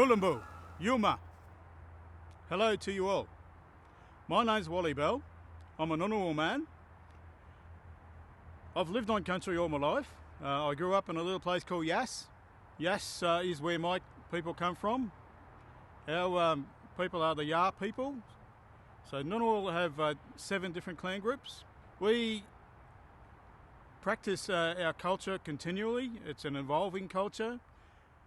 Gulumbu, Yuma. Hello to you all. My name's Wally Bell. I'm an Ngunnawal man. I've lived on country all my life. I grew up in a little place called Yass. Yass is where my people come from. Our people are the Ya people. So Ngunnawal have 7 different clan groups. We practice our culture continually. It's an evolving culture,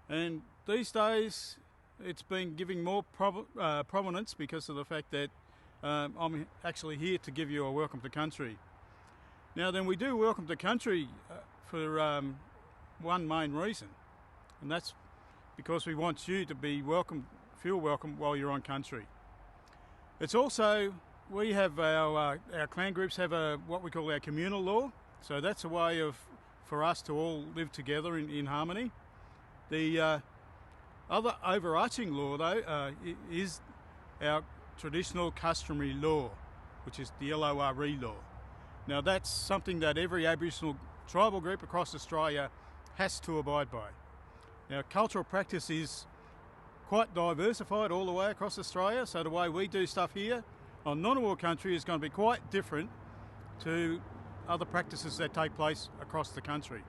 and these days it's been giving more prominence because of the fact that I'm actually here to give you a welcome to country. Now then, we do welcome to country for one main reason, and that's because we want you to be welcome, feel welcome while you're on country. It's also, we have our clan groups have what we call our communal law. So that's a way for us to all live together in harmony. The other overarching law, though, is our traditional customary law, which is the LORE law. Now that's something that every Aboriginal tribal group across Australia has to abide by. Now cultural practice is quite diversified all the way across Australia, so the way we do stuff here on Ngunnawal country is going to be quite different to other practices that take place across the country.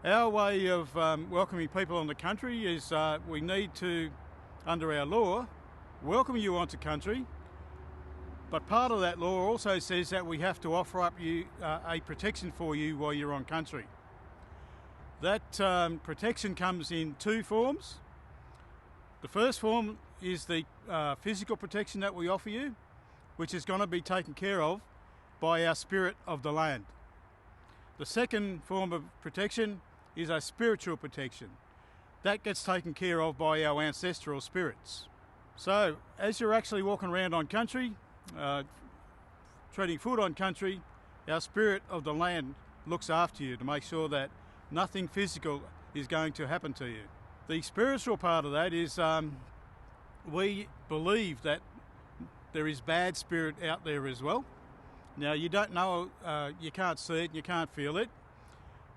Our way of welcoming people on the country is we need to, under our law, welcome you onto country, but part of that law also says that we have to offer up you a protection for you while you're on country. That protection comes in 2 forms. The first form is the physical protection that we offer you, which is going to be taken care of by our spirit of the land. The second form of protection is a spiritual protection. That gets taken care of by our ancestral spirits. So as you're actually walking around on country, treading foot on country, our spirit of the land looks after you to make sure that nothing physical is going to happen to you. The spiritual part of that is we believe that there is bad spirit out there as well. Now you don't know, you can't see it, you can't feel it,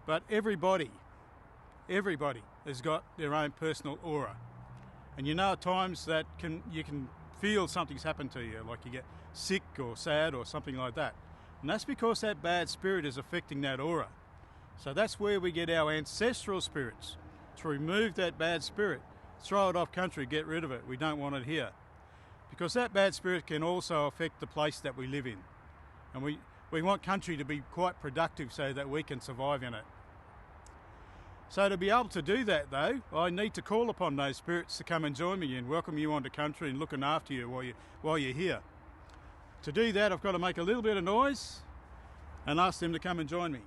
but everybody has got their own personal aura. And you know at times that you can feel something's happened to you, like you get sick or sad or something like that. And that's because that bad spirit is affecting that aura. So that's where we get our ancestral spirits, to remove that bad spirit, throw it off country, get rid of it. We don't want it here. Because that bad spirit can also affect the place that we live in. And we want country to be quite productive so that we can survive in it. So to be able to do that though, I need to call upon those spirits to come and join me and welcome you onto country and looking after you while you're here. To do that, I've got to make a little bit of noise and ask them to come and join me.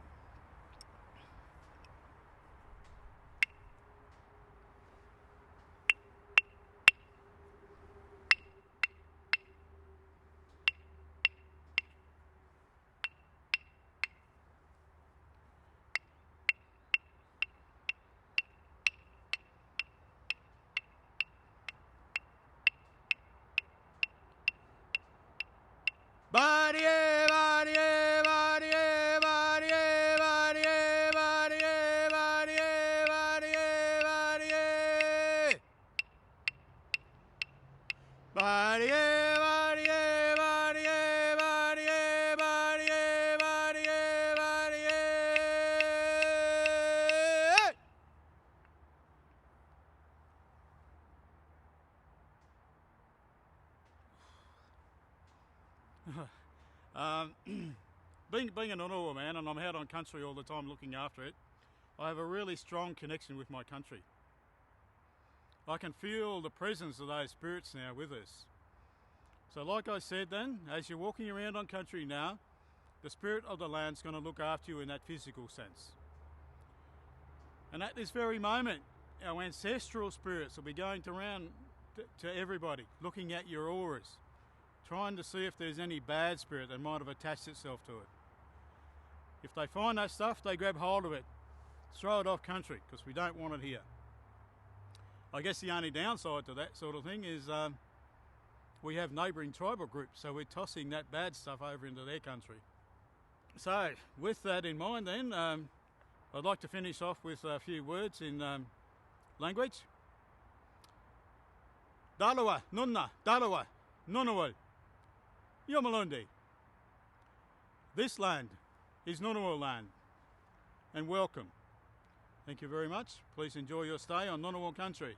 Being an Ngunnawal man, and I'm out on country all the time looking after it, I have a really strong connection with my country. I can feel the presence of those spirits now with us. So like I said then, as you're walking around on country now, the spirit of the land's going to look after you in that physical sense. And at this very moment, our ancestral spirits will be going around to everybody, looking at your auras, trying to see if there's any bad spirit that might have attached itself to it. If they find that stuff, they grab hold of it, throw it off country, because we don't want it here. I guess the only downside to that sort of thing is we have neighbouring tribal groups, so we're tossing that bad stuff over into their country. So, with that in mind then, I'd like to finish off with a few words in language. Dalawa, Nunna, Dalawa, Nunawal, Yomalundi. This land is Ngunnawal land, and welcome. Thank you very much. Please enjoy your stay on Ngunnawal country.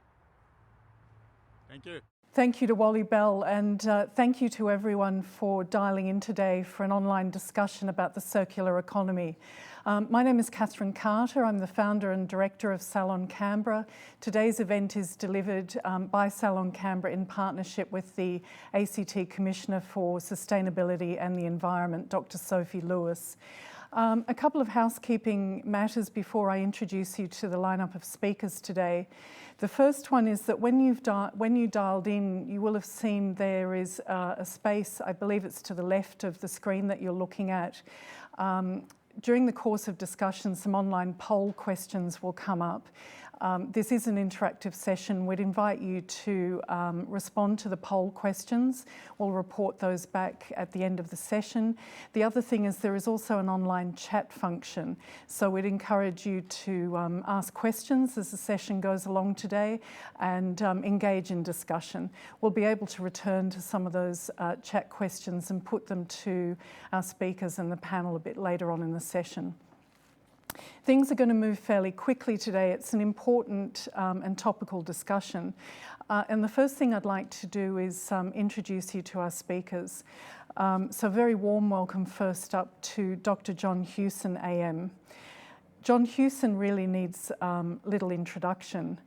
Thank you. Thank you to Wally Bell, and thank you to everyone for dialing in today for an online discussion about the circular economy. My name is Catherine Carter. I'm the founder and director of Salon Canberra. Today's event is delivered by Salon Canberra in partnership with the ACT Commissioner for Sustainability and the Environment, Dr Sophie Lewis. A couple of housekeeping matters before I introduce you to the lineup of speakers today. The first one is that when you dialed in, you will have seen there is a space, I believe it's to the left of the screen that you're looking at. During the course of discussion, some online poll questions will come up. This is an interactive session. We'd invite you to respond to the poll questions. We'll report those back at the end of the session. The other thing is there is also an online chat function. So we'd encourage you to ask questions as the session goes along today and engage in discussion. We'll be able to return to some of those chat questions and put them to our speakers and the panel a bit later on in the session. Things are going to move fairly quickly today. It's an important and topical discussion. And the first thing I'd like to do is introduce you to our speakers. So a very warm welcome first up to Dr. John Hewson AM. John Hewson really needs little introduction.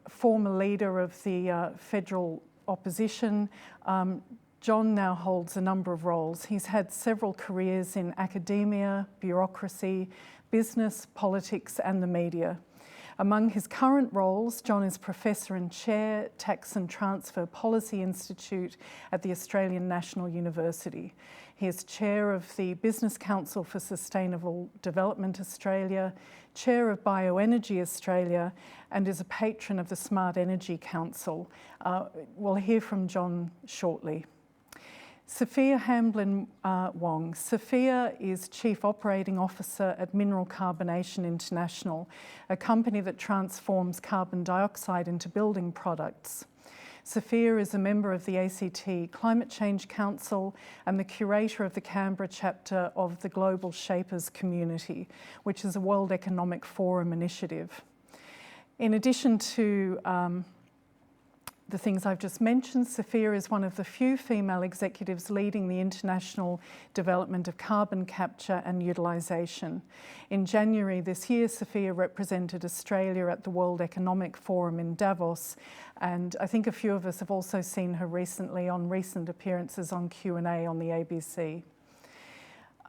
Former leader of the federal opposition, John now holds a number of roles. He's had several careers in academia, bureaucracy, business, politics and the media. Among his current roles, John is Professor and Chair, Tax and Transfer Policy Institute at the Australian National University. He is Chair of the Business Council for Sustainable Development Australia, Chair of Bioenergy Australia, and is a patron of the Smart Energy Council. We'll hear from John shortly. Sophia Hamblin Wong. Sophia is Chief Operating Officer at Mineral Carbonation International, a company that transforms carbon dioxide into building products. Sophia is a member of the ACT Climate Change Council and the curator of the Canberra chapter of the Global Shapers Community, which is a World Economic Forum initiative. In addition to the things I've just mentioned, Sophia is one of the few female executives leading the international development of carbon capture and utilisation. In January this year, Sophia represented Australia at the World Economic Forum in Davos, and I think a few of us have also seen her recently on recent appearances on Q&A on the ABC.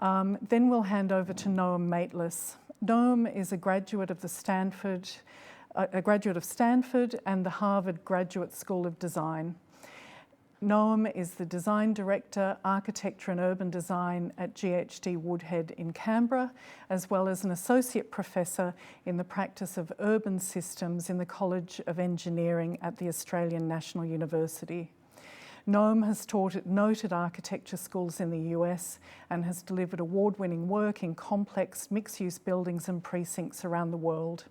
Then we'll hand over to Noam Maitless. Noam is a graduate of Stanford and the Harvard Graduate School of Design. Noam is the Design Director, Architecture and Urban Design at GHD Woodhead in Canberra, as well as an Associate Professor in the practice of urban systems in the College of Engineering at the Australian National University. Noam has taught at noted architecture schools in the US and has delivered award-winning work in complex mixed-use buildings and precincts around the world.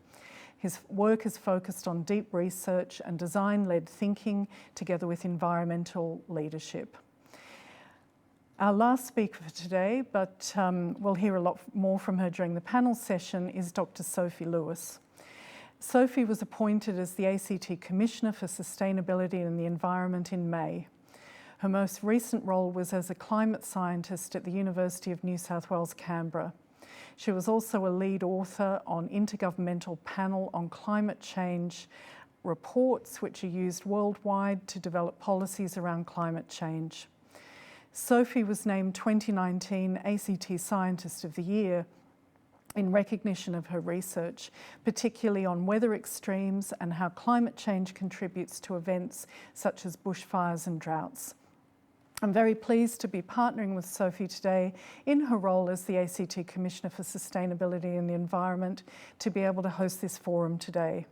His work is focused on deep research and design-led thinking together with environmental leadership. Our last speaker for today, but we'll hear a lot more from her during the panel session, is Dr. Sophie Lewis. Sophie was appointed as the ACT Commissioner for Sustainability and the Environment in May. Her most recent role was as a climate scientist at the University of New South Wales, Canberra. She was also a lead author on Intergovernmental Panel on Climate Change reports, which are used worldwide to develop policies around climate change. Sophie was named 2019 ACT Scientist of the Year in recognition of her research, particularly on weather extremes and how climate change contributes to events such as bushfires and droughts. I'm very pleased to be partnering with Sophie today in her role as the ACT Commissioner for Sustainability and the Environment to be able to host this forum today.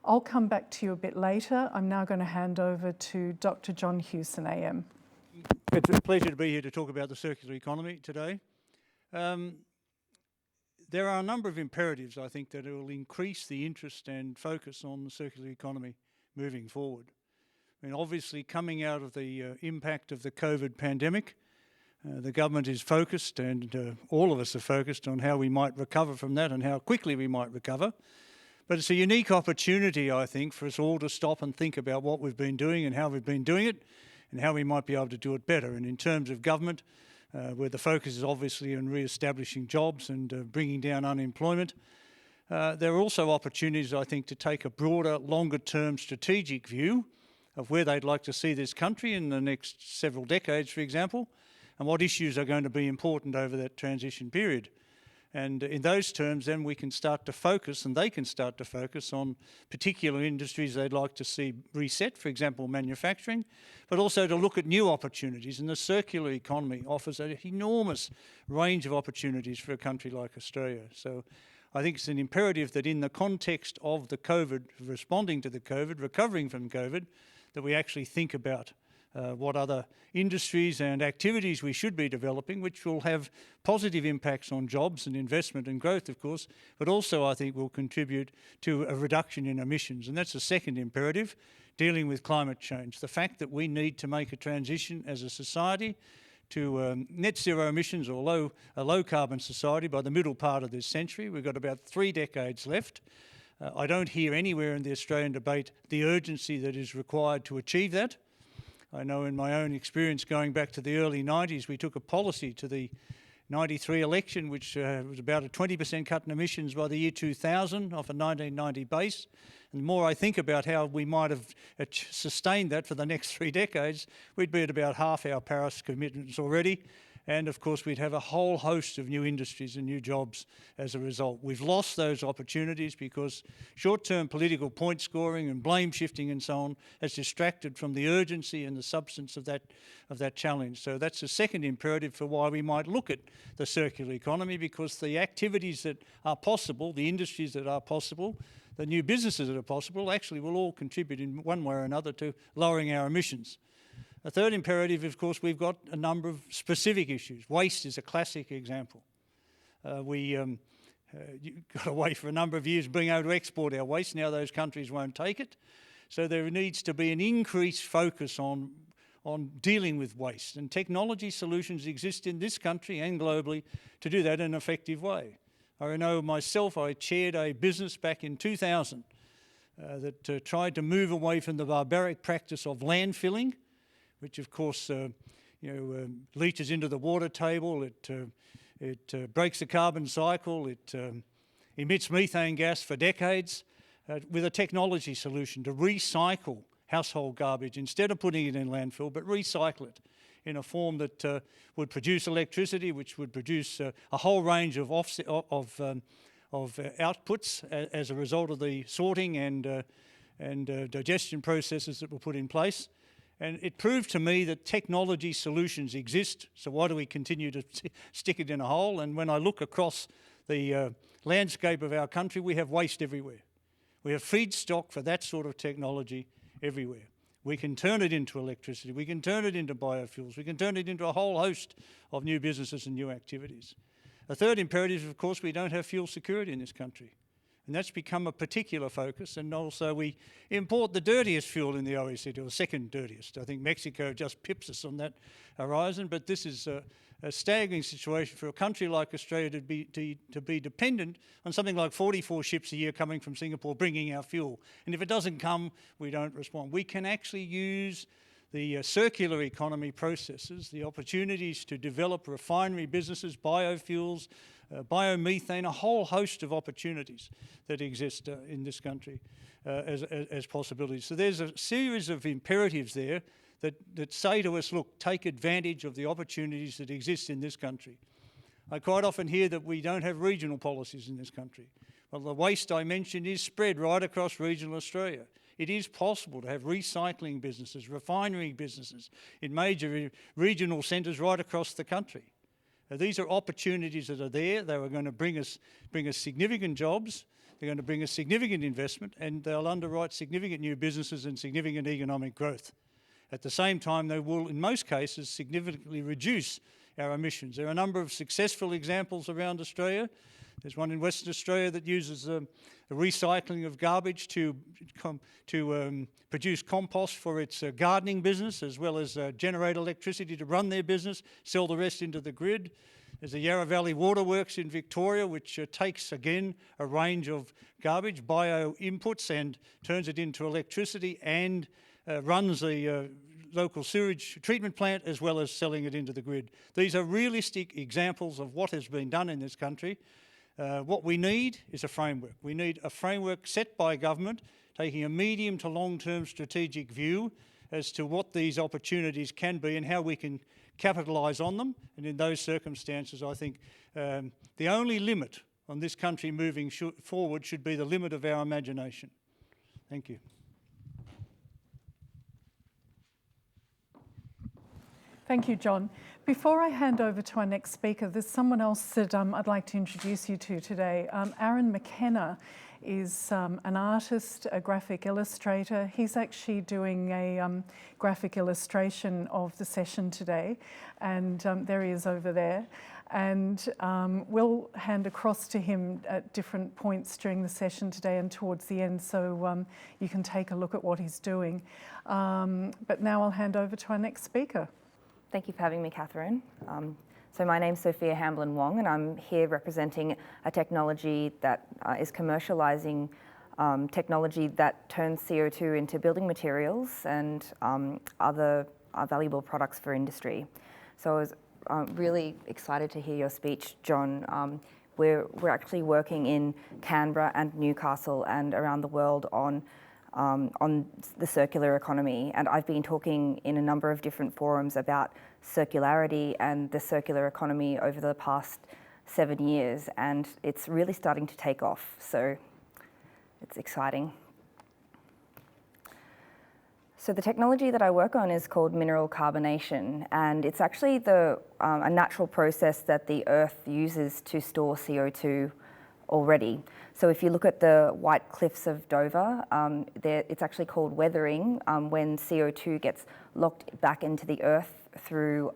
I'll come back to you a bit later. I'm now going to hand over to Dr. John Hewson AM. It's a pleasure to be here to talk about the circular economy today. There are a number of imperatives, I think, that will increase the interest and focus on the circular economy moving forward. I mean, obviously coming out of the impact of the COVID pandemic, the government is focused, and all of us are focused on how we might recover from that and how quickly we might recover. But it's a unique opportunity, I think, for us all to stop and think about what we've been doing and how we've been doing it and how we might be able to do it better. And in terms of government, where the focus is obviously on re-establishing jobs and bringing down unemployment, there are also opportunities, I think, to take a broader, longer-term strategic view of where they'd like to see this country in the next several decades, for example, and what issues are going to be important over that transition period. And in those terms, then we can start to focus, and they can start to focus on particular industries they'd like to see reset, for example, manufacturing, but also to look at new opportunities. And the circular economy offers an enormous range of opportunities for a country like Australia. So I think it's an imperative that in the context of the COVID, responding to the COVID, recovering from COVID, that we actually think about what other industries and activities we should be developing, which will have positive impacts on jobs and investment and growth, of course, but also I think will contribute to a reduction in emissions. And that's the second imperative, dealing with climate change. The fact that we need to make a transition as a society to net zero emissions or a low carbon society by the middle part of this century. We've got about 3 decades left. I don't hear anywhere in the Australian debate the urgency that is required to achieve that. I know in my own experience going back to the early 90s, we took a policy to the 93 election, which was about a 20% cut in emissions by the year 2000 off a 1990 base. And the more I think about how we might have sustained that for the next 3 decades, we'd be at about half our Paris commitments already. And of course, we'd have a whole host of new industries and new jobs as a result. We've lost those opportunities because short-term political point scoring and blame shifting and so on has distracted from the urgency and the substance of that challenge. So that's the second imperative for why we might look at the circular economy, because the activities that are possible, the industries that are possible, the new businesses that are possible, actually will all contribute in one way or another to lowering our emissions. A third imperative, of course, we've got a number of specific issues. Waste is a classic example. We got away for a number of years being able to export our waste. Now those countries won't take it. So there needs to be an increased focus on dealing with waste. And technology solutions exist in this country and globally to do that in an effective way. I know myself, I chaired a business back in 2000 that tried to move away from the barbaric practice of landfilling, which of course leaches into the water table, it breaks the carbon cycle, it emits methane gas for decades, with a technology solution to recycle household garbage instead of putting it in landfill, but recycle it in a form that would produce electricity, which would produce a whole range of outputs as a result of the sorting and digestion processes that were put in place. And it proved to me that technology solutions exist, so why do we continue to stick it in a hole? And when I look across the landscape of our country, we have waste everywhere. We have feedstock for that sort of technology everywhere. We can turn it into electricity, we can turn it into biofuels, we can turn it into a whole host of new businesses and new activities. A third imperative is, of course, we don't have fuel security in this country. And that's become a particular focus, and also we import the dirtiest fuel in the OECD, or the second dirtiest. I think Mexico just pips us on that horizon, but this is a staggering situation for a country like Australia to be dependent on something like 44 ships a year coming from Singapore bringing our fuel. And if it doesn't come, we don't respond. We can actually use the circular economy processes, the opportunities to develop refinery businesses, biofuels, biomethane, a whole host of opportunities that exist in this country as possibilities. So there's a series of imperatives there that say to us, look, take advantage of the opportunities that exist in this country. I quite often hear that we don't have regional policies in this country. Well, the waste I mentioned is spread right across regional Australia. It is possible to have recycling businesses, refinery businesses in major regional centres right across the country. These are opportunities that are there. They are going to bring us significant jobs. They're going to bring us significant investment, and they'll underwrite significant new businesses and significant economic growth. At the same time, they will, in most cases, significantly reduce our emissions. There are a number of successful examples around Australia. There's one in Western Australia that uses the recycling of garbage to produce compost for its gardening business, as well as generate electricity to run their business, sell the rest into the grid. There's the Yarra Valley Waterworks in Victoria, which takes, again, a range of garbage, bio inputs, and turns it into electricity and runs the local sewage treatment plant, as well as selling it into the grid. These are realistic examples of what has been done in this country. What we need is a framework. We need a framework set by government, taking a medium to long-term strategic view as to what these opportunities can be and how we can capitalise on them. And in those circumstances, I think the only limit on this country moving forward should be the limit of our imagination. Thank you. Thank you, John. Before I hand over to our next speaker, there's someone else that I'd like to introduce you to today. Aaron Mckenna is an artist, a graphic illustrator. He's actually doing a graphic illustration of the session today, and there he is over there. And we'll hand across to him at different points during the session today and towards the end, so you can take a look at what he's doing. But now I'll hand over to our next speaker. Thank you for having me, Catherine. So my name's Sophia Hamblin Wong, and I'm here representing a technology that is commercialising technology that turns CO2 into building materials and other valuable products for industry. So I was really excited to hear your speech, John. We're actually working in Canberra and Newcastle and around the world on the circular economy, and I've been talking in a number of different forums about circularity and the circular economy over the past 7 years, and it's really starting to take off, so it's exciting. So the technology that I work on is called mineral carbonation, and it's actually a natural process that the Earth uses to store CO2 already. So if you look at the White Cliffs of Dover, it's actually called weathering when CO2 gets locked back into the earth through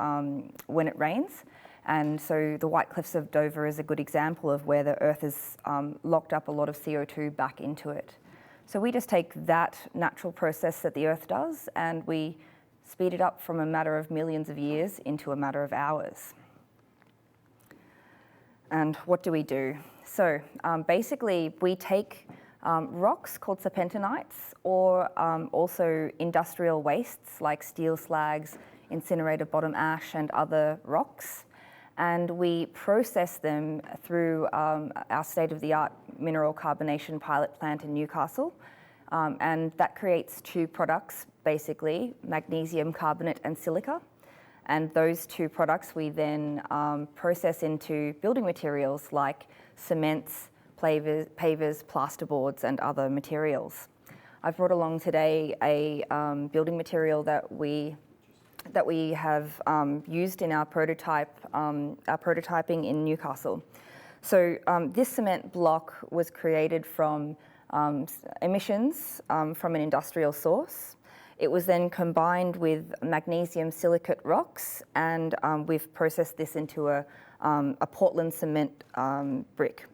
when it rains. And so the White Cliffs of Dover is a good example of where the earth has locked up a lot of CO2 back into it. So we just take that natural process that the earth does and we speed it up from a matter of millions of years into a matter of hours. And what do we do? So basically we take rocks called serpentinites or also industrial wastes like steel slags, incinerated bottom ash and other rocks, and we process them through our state-of-the-art mineral carbonation pilot plant in Newcastle, and that creates two products basically, magnesium carbonate and silica. And those two products we then process into building materials like cements, pavers, plasterboards and other materials. I've brought along today a building material that we have used in our prototyping in Newcastle. So this cement block was created from emissions from an industrial source. It was then combined with magnesium silicate rocks, and we've processed this into a Portland cement brick.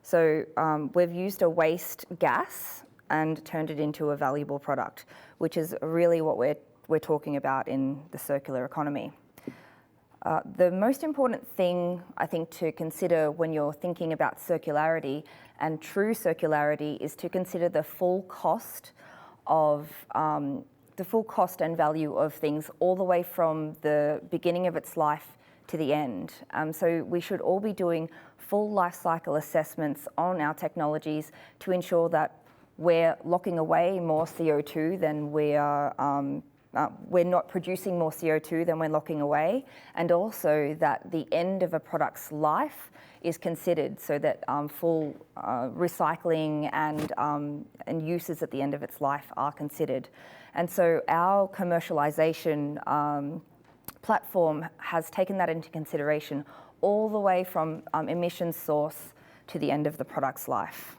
So we've used a waste gas and turned it into a valuable product, which is really what we're talking about in the circular economy. The most important thing, I think, to consider when you're thinking about circularity and true circularity is to consider the full cost of and value of things all the way from the beginning of its life to the end. So we should all be doing full life cycle assessments on our technologies to ensure that we're locking away more CO2 than we're not producing more CO2 than we're locking away, and also that the end of a product's life is considered so that full recycling and uses at the end of its life are considered. And so our commercialization platform has taken that into consideration all the way from emission source to the end of the product's life.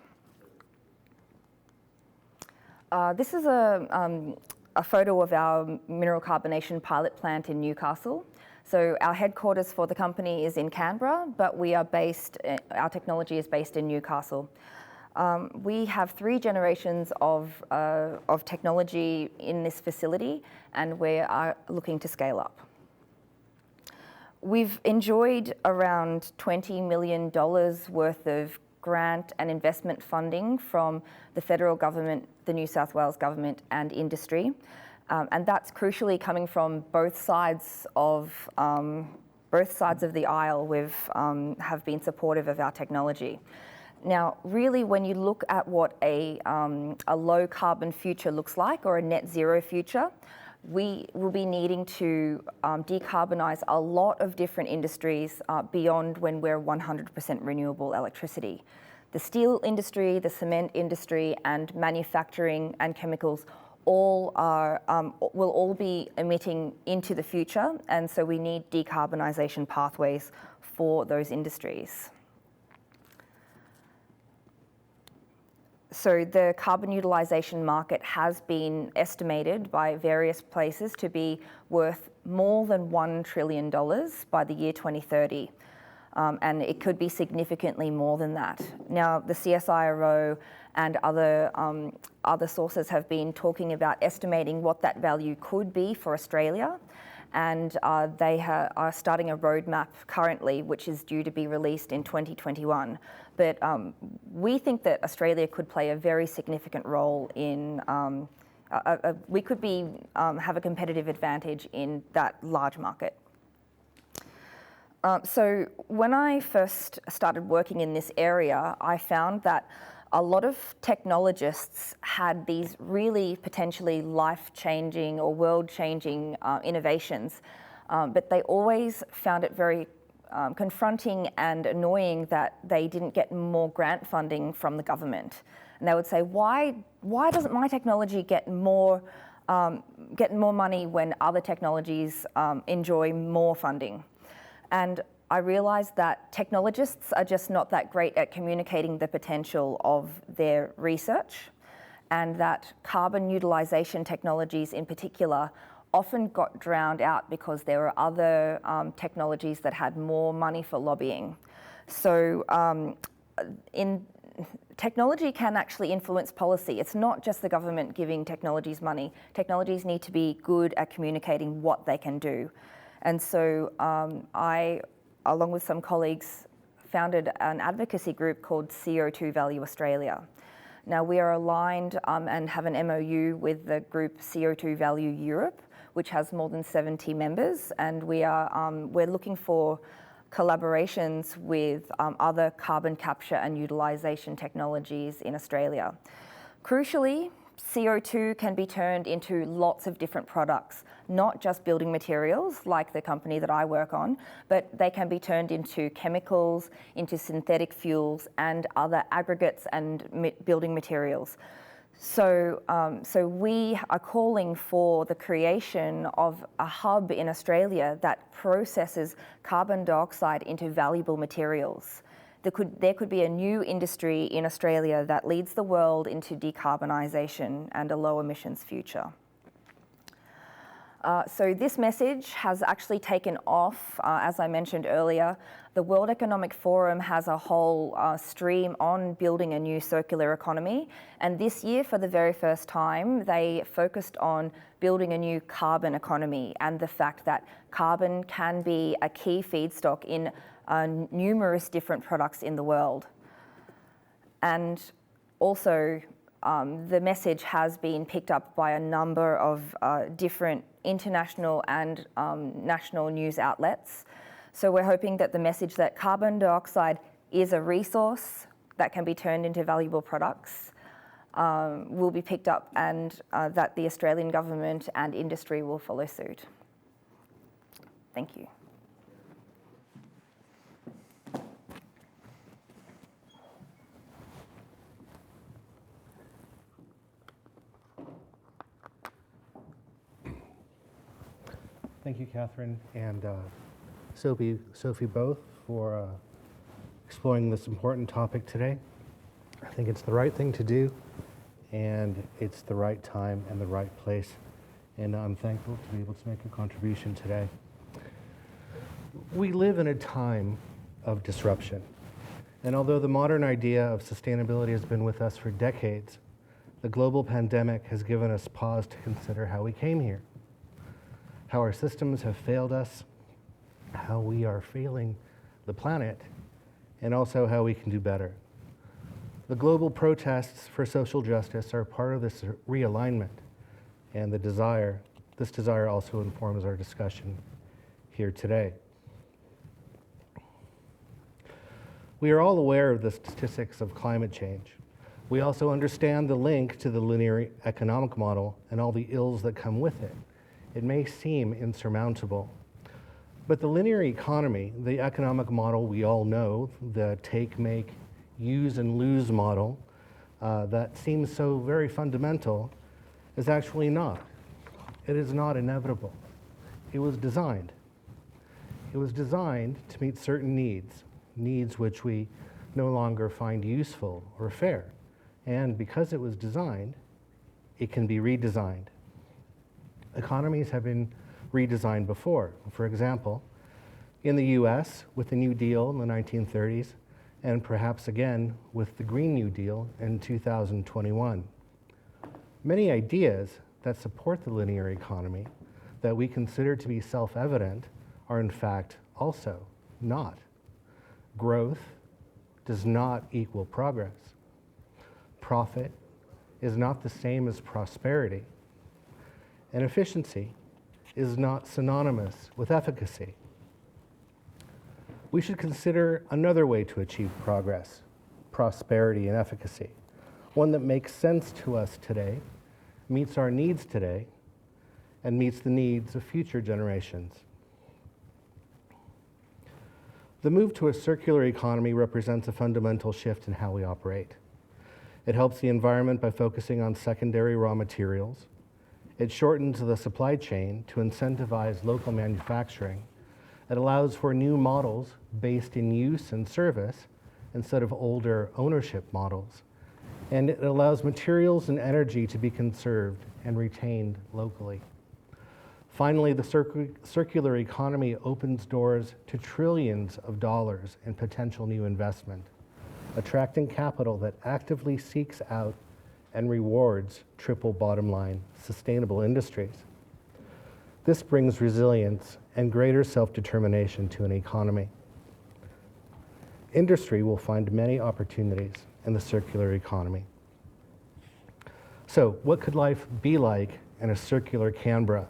This is a photo of our mineral carbonation pilot plant in Newcastle. So our headquarters for the company is in Canberra, but our technology is based in Newcastle. We have 3 generations of technology in this facility, and we are looking to scale up. We've enjoyed around $20 million worth of grant and investment funding from the federal government, the New South Wales government, and industry. And that's crucially coming from both sides of the aisle. Have been supportive of our technology. Now, really, when you look at what a low carbon future looks like, or a net zero future, we will be needing to decarbonise a lot of different industries beyond when we're 100% renewable electricity. The steel industry, the cement industry, and manufacturing and chemicals will all be emitting into the future, and so we need decarbonisation pathways for those industries. So the carbon utilisation market has been estimated by various places to be worth more than $1 trillion by the year 2030. And it could be significantly more than that. Now, the CSIRO and other sources have been talking about estimating what that value could be for Australia. And they are starting a roadmap currently, which is due to be released in 2021. But we think that Australia could play a very significant role in, we could have a competitive advantage in that large market. So when I first started working in this area, I found that a lot of technologists had these really potentially life-changing or world-changing innovations, but they always found it very confronting and annoying that they didn't get more grant funding from the government. And they would say, why doesn't my technology get more money when other technologies enjoy more funding? And I realised that technologists are just not that great at communicating the potential of their research, and that carbon utilisation technologies in particular often got drowned out because there were other technologies that had more money for lobbying. So technology can actually influence policy. It's not just the government giving technologies money. Technologies need to be good at communicating what they can do. And so I, along with some colleagues, founded an advocacy group called CO2 Value Australia. Now, we are aligned and have an MOU with the group CO2 Value Europe, which has more than 70 members, and we're looking for collaborations with other carbon capture and utilisation technologies in Australia. Crucially, CO2 can be turned into lots of different products, not just building materials like the company that I work on, but they can be turned into chemicals, into synthetic fuels, and other aggregates and building materials. So we are calling for the creation of a hub in Australia that processes carbon dioxide into valuable materials. There could be a new industry in Australia that leads the world into decarbonisation and a low emissions future. So this message has actually taken off, as I mentioned earlier. The World Economic Forum has a whole stream on building a new circular economy. And this year, for the very first time, they focused on building a new carbon economy and the fact that carbon can be a key feedstock in numerous different products in the world. And also, the message has been picked up by a number of different international and national news outlets. So we're hoping that the message that carbon dioxide is a resource that can be turned into valuable products will be picked up, and that the Australian government and industry will follow suit. Thank you. Thank you, Catherine, and Sophie both for exploring this important topic today. I think it's the right thing to do, and it's the right time and the right place, and I'm thankful to be able to make a contribution today. We live in a time of disruption. And although the modern idea of sustainability has been with us for decades, the global pandemic has given us pause to consider how we came here, how our systems have failed us, how we are failing the planet, and also how we can do better. The global protests for social justice are part of this realignment, and this desire also informs our discussion here today. We are all aware of the statistics of climate change. We also understand the link to the linear economic model and all the ills that come with it. It may seem insurmountable, but the linear economy, the economic model we all know, the take, make, use, and lose model that seems so very fundamental, is actually not. It is not inevitable. It was designed. It was designed to meet certain needs which we no longer find useful or fair. And because it was designed, it can be redesigned. Economies have been redesigned before. For example, in the US with the New Deal in the 1930s, and perhaps again with the Green New Deal in 2021. Many ideas that support the linear economy that we consider to be self-evident are in fact also not. Growth does not equal progress. Profit is not the same as prosperity. And efficiency is not synonymous with efficacy. We should consider another way to achieve progress, prosperity, and efficacy, one that makes sense to us today, meets our needs today, and meets the needs of future generations. The move to a circular economy represents a fundamental shift in how we operate. It helps the environment by focusing on secondary raw materials. It shortens the supply chain to incentivize local manufacturing. It allows for new models based in use and service instead of older ownership models. And it allows materials and energy to be conserved and retained locally. Finally, the circular economy opens doors to trillions of dollars in potential new investment, attracting capital that actively seeks out and rewards triple bottom line sustainable industries. This brings resilience and greater self-determination to an economy. Industry will find many opportunities in the circular economy. So, what could life be like in a circular Canberra?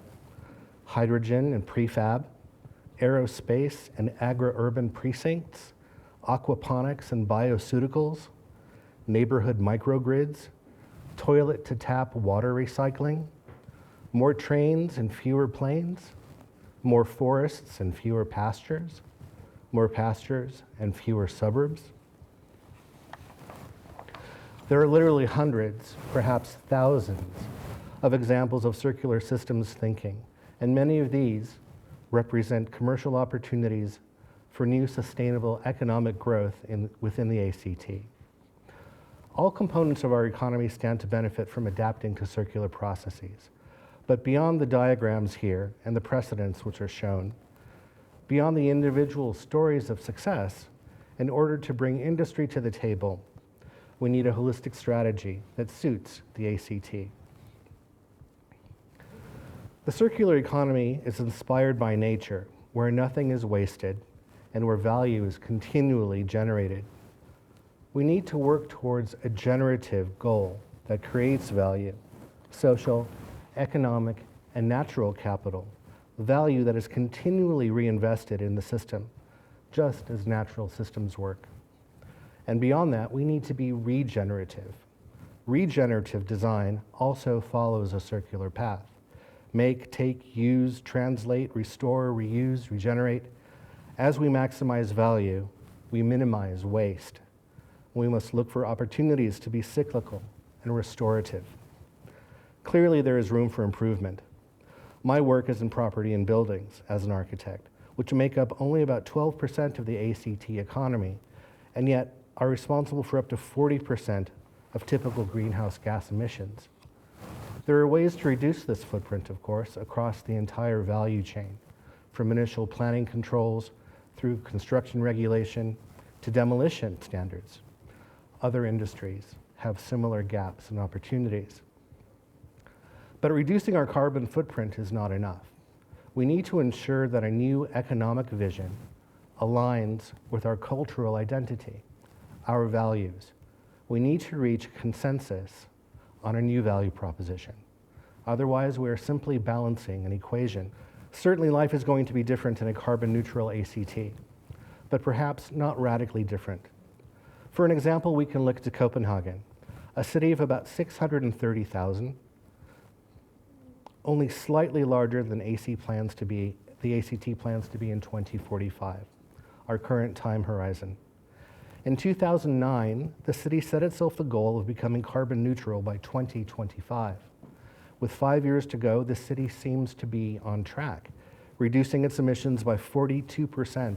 Hydrogen and prefab, aerospace and agri-urban precincts, aquaponics and bioceuticals, neighborhood microgrids, toilet-to-tap water recycling, more trains and fewer planes, more forests and fewer pastures, more pastures and fewer suburbs. There are literally hundreds, perhaps thousands, of examples of circular systems thinking, and many of these represent commercial opportunities for new sustainable economic growth within the ACT. All components of our economy stand to benefit from adapting to circular processes. But beyond the diagrams here and the precedents which are shown, beyond the individual stories of success, in order to bring industry to the table, we need a holistic strategy that suits the ACT. The circular economy is inspired by nature, where nothing is wasted and where value is continually generated. We need to work towards a generative goal that creates value, social, economic, and natural capital, value that is continually reinvested in the system, just as natural systems work. And beyond that, we need to be regenerative. Regenerative design also follows a circular path. Make, take, use, translate, restore, reuse, regenerate. As we maximize value, we minimize waste. We must look for opportunities to be cyclical and restorative. Clearly, there is room for improvement. My work is in property and buildings as an architect, which make up only about 12% of the ACT economy, and yet are responsible for up to 40% of typical greenhouse gas emissions. There are ways to reduce this footprint, of course, across the entire value chain, from initial planning controls through construction regulation to demolition standards. Other industries have similar gaps and opportunities. But reducing our carbon footprint is not enough. We need to ensure that a new economic vision aligns with our cultural identity, our values. We need to reach consensus on a new value proposition. Otherwise, we are simply balancing an equation. Certainly, life is going to be different in a carbon neutral ACT, but perhaps not radically different. For an example, we can look to Copenhagen, a city of about 630,000, only slightly larger than the ACT plans to be in 2045, our current time horizon. In 2009, the city set itself the goal of becoming carbon neutral by 2025. With 5 years to go, the city seems to be on track, reducing its emissions by 42%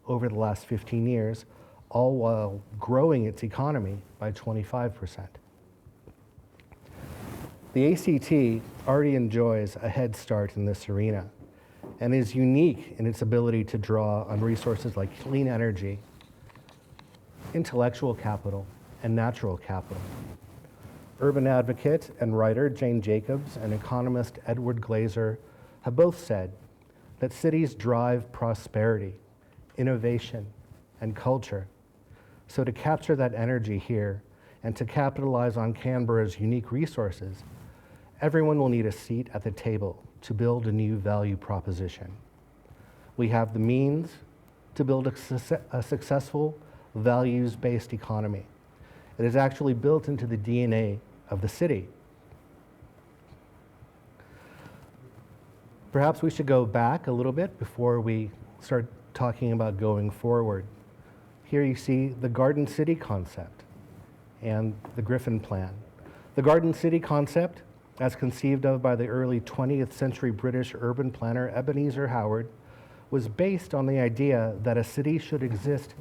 over the last 15 years, all while growing its economy by 25%. The ACT already enjoys a head start in this arena and is unique in its ability to draw on resources like clean energy, intellectual capital, and natural capital. Urban advocate and writer Jane Jacobs and economist Edward Glaser have both said that cities drive prosperity, innovation, and culture. So to capture that energy here and to capitalize on Canberra's unique resources, everyone will need a seat at the table to build a new value proposition. We have the means to build a successful, values-based economy. It is actually built into the DNA of the city. Perhaps we should go back a little bit before we start talking about going forward. Here you see the Garden City concept and the Griffin Plan. The Garden City concept, as conceived of by the early 20th century British urban planner Ebenezer Howard, was based on the idea that a city should exist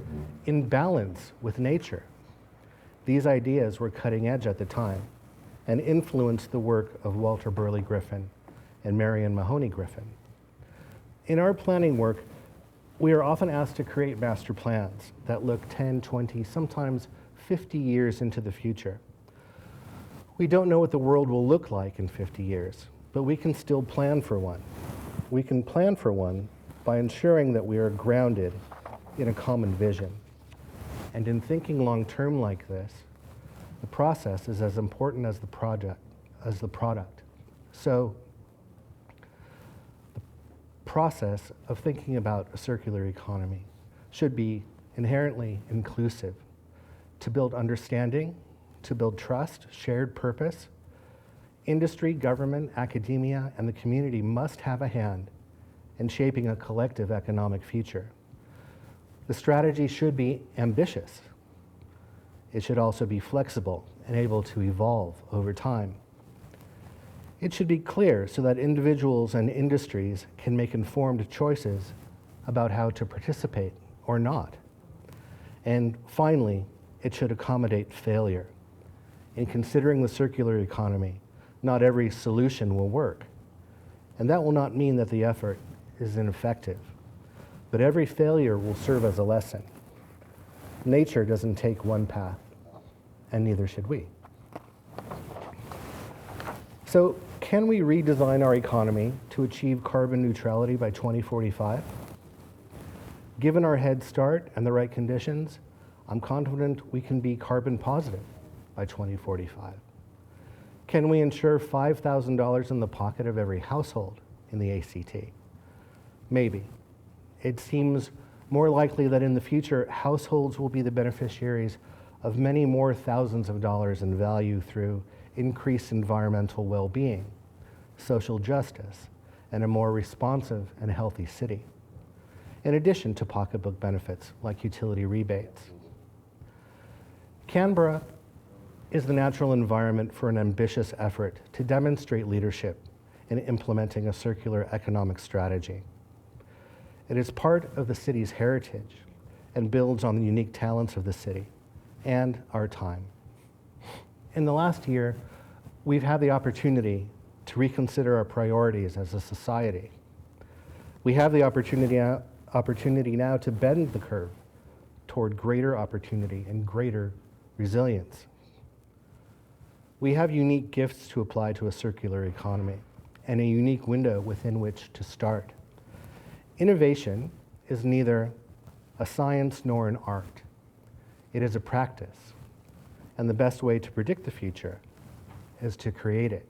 in balance with nature. These ideas were cutting edge at the time and influenced the work of Walter Burley Griffin and Marion Mahoney Griffin. In our planning work, we are often asked to create master plans that look 10, 20, sometimes 50 years into the future. We don't know what the world will look like in 50 years, but we can still plan for one. We can plan for one by ensuring that we are grounded in a common vision. And in thinking long-term like this, the process is as important as the product. So the process of thinking about a circular economy should be inherently inclusive to build understanding, to build trust, shared purpose. Industry, government, academia, and the community must have a hand in shaping a collective economic future. The strategy should be ambitious. It should also be flexible and able to evolve over time. It should be clear so that individuals and industries can make informed choices about how to participate or not. And finally, it should accommodate failure. In considering the circular economy, not every solution will work. And that will not mean that the effort is ineffective, but every failure will serve as a lesson. Nature doesn't take one path, and neither should we. So, can we redesign our economy to achieve carbon neutrality by 2045? Given our head start and the right conditions, I'm confident we can be carbon positive by 2045. Can we ensure $5,000 in the pocket of every household in the ACT? Maybe. It seems more likely that in the future, households will be the beneficiaries of many more thousands of dollars in value through increased environmental well-being, social justice, and a more responsive and healthy city, in addition to pocketbook benefits like utility rebates. Canberra is the natural environment for an ambitious effort to demonstrate leadership in implementing a circular economic strategy. It is part of the city's heritage and builds on the unique talents of the city and our time. In the last year, we've had the opportunity to reconsider our priorities as a society. We have the opportunity now to bend the curve toward greater opportunity and greater resilience. We have unique gifts to apply to a circular economy and a unique window within which to start. Innovation is neither a science nor an art. It is a practice. And the best way to predict the future is to create it.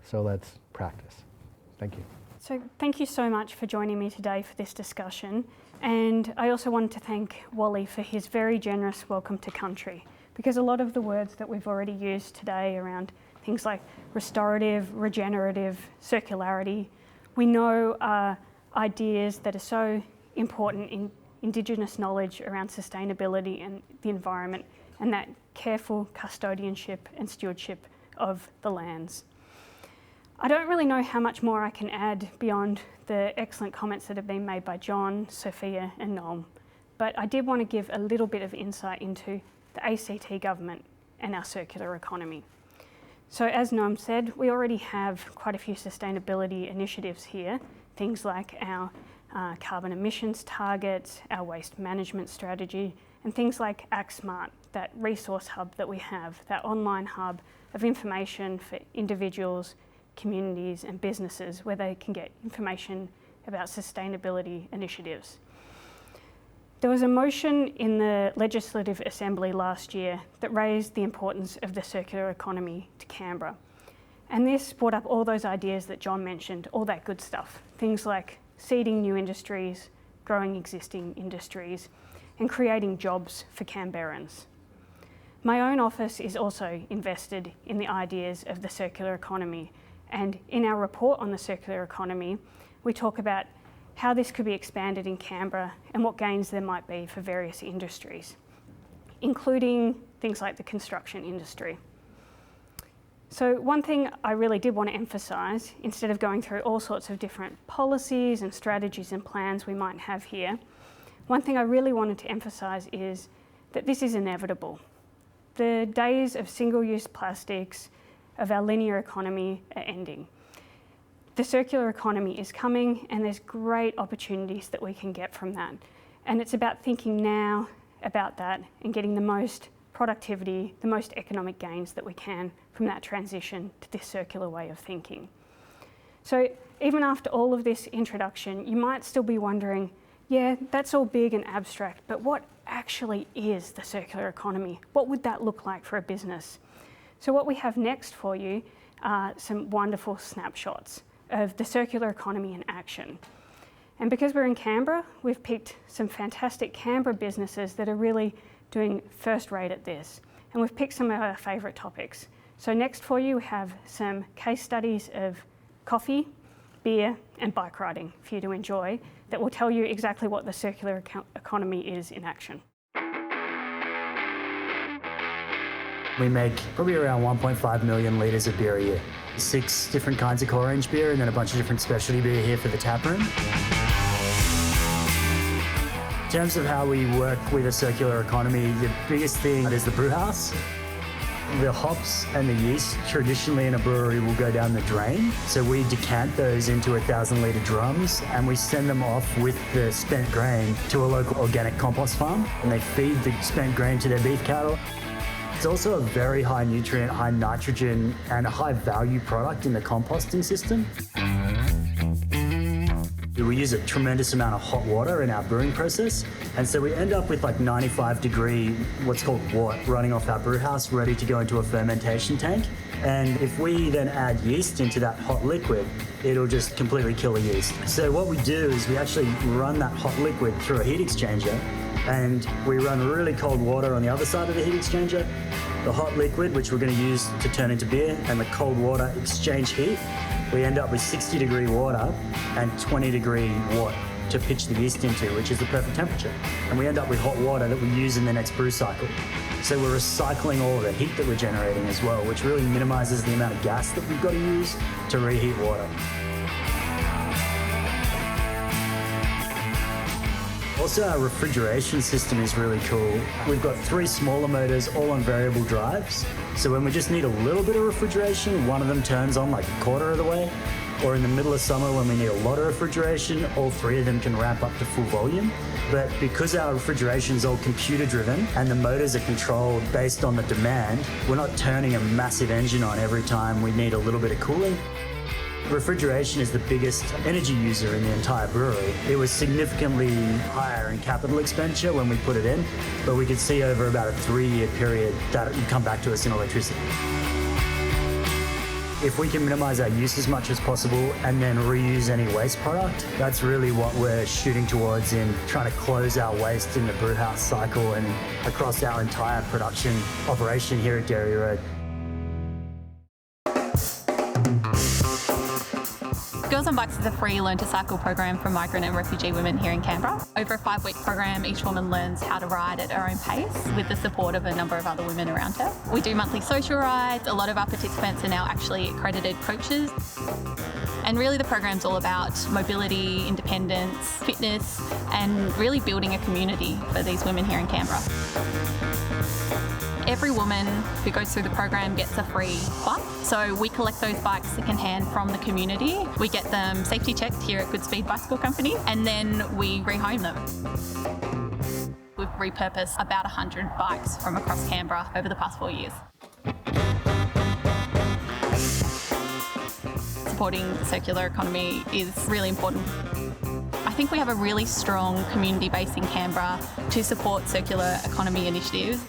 So let's practice. Thank you. So thank you so much for joining me today for this discussion. And I also wanted to thank Wally for his very generous welcome to country, because a lot of the words that we've already used today around things like restorative, regenerative, circularity, we know are ideas that are so important in Indigenous knowledge around sustainability and the environment, and that careful custodianship and stewardship of the lands. I don't really know how much more I can add beyond the excellent comments that have been made by John, Sophia and Noam, but I did want to give a little bit of insight into the ACT government and our circular economy. So as Noam said, we already have quite a few sustainability initiatives here, things like our carbon emissions targets, our waste management strategy, and things like Act Smart, that resource hub that we have, that online hub of information for individuals, communities and businesses where they can get information about sustainability initiatives. There was a motion in the Legislative Assembly last year that raised the importance of the circular economy to Canberra. And this brought up all those ideas that John mentioned, all that good stuff, things like seeding new industries, growing existing industries, and creating jobs for Canberrans. My own office is also invested in the ideas of the circular economy, and in our report on the circular economy, we talk about how this could be expanded in Canberra and what gains there might be for various industries, including things like the construction industry. So one thing I really did want to emphasise, instead of going through all sorts of different policies and strategies and plans we might have here, one thing I really wanted to emphasise is that this is inevitable. The days of single-use plastics, of our linear economy are ending. The circular economy is coming and there's great opportunities that we can get from that. And it's about thinking now about that and getting the most productivity, the most economic gains that we can from that transition to this circular way of thinking. So even after all of this introduction, you might still be wondering, yeah, that's all big and abstract, but what actually is the circular economy? What would that look like for a business? So what we have next for you are some wonderful snapshots of the circular economy in action. And because we're in Canberra, we've picked some fantastic Canberra businesses that are really doing first rate at this. And we've picked some of our favourite topics. So next for you, we have some case studies of coffee, beer and bike riding for you to enjoy that will tell you exactly what the circular economy is in action. We make probably around 1.5 million litres of beer a year. 6 different kinds of orange beer and then a bunch of different specialty beer here for the tap room. In terms of how we work with a circular economy, the biggest thing is the brew house. The hops and the yeast traditionally in a brewery will go down the drain. So we decant those into 1,000-litre drums and we send them off with the spent grain to a local organic compost farm, and they feed the spent grain to their beef cattle. It's also a very high nutrient, high nitrogen, and a high value product in the composting system. We use a tremendous amount of hot water in our brewing process, and so we end up with like 95-degree, what's called wort, running off our brew house, ready to go into a fermentation tank. And if we then add yeast into that hot liquid, it'll just completely kill the yeast. So what we do is we actually run that hot liquid through a heat exchanger, and we run really cold water on the other side of the heat exchanger. The hot liquid, which we're going to use to turn into beer, and the cold water exchange heat. We end up with 60-degree water and 20-degree wort to pitch the yeast into, which is the perfect temperature. And we end up with hot water that we use in the next brew cycle. So we're recycling all of the heat that we're generating as well, which really minimises the amount of gas that we've got to use to reheat water. Also, our refrigeration system is really cool. We've got 3 smaller motors, all on variable drives. So when we just need a little bit of refrigeration, one of them turns on like a quarter of the way. or in the middle of summer when we need a lot of refrigeration, all three of them can ramp up to full volume. But because our refrigeration is all computer driven and the motors are controlled based on the demand, we're not turning a massive engine on every time we need a little bit of cooling. Refrigeration is the biggest energy user in the entire brewery. It was significantly higher in capital expenditure when we put it in, but we could see over about a 3-year period that it would come back to us in electricity. If we can minimise our use as much as possible and then reuse any waste product, that's really what we're shooting towards in trying to close our waste in the brew house cycle and across our entire production operation here at Dairy Road. Girls on Bikes is a free Learn to Cycle program for migrant and refugee women here in Canberra. Over a 5-week program, each woman learns how to ride at her own pace with the support of a number of other women around her. We do monthly social rides. A lot of our participants are now actually accredited coaches. And really the program's all about mobility, independence, fitness, and really building a community for these women here in Canberra. Every woman who goes through the program gets a free bike. So we collect those bikes secondhand from the community. We get them safety checked here at Goodspeed Bicycle Company, and then we rehome them. We've repurposed about 100 bikes from across Canberra over the past 4 years. Supporting the circular economy is really important. I think we have a really strong community base in Canberra to support circular economy initiatives.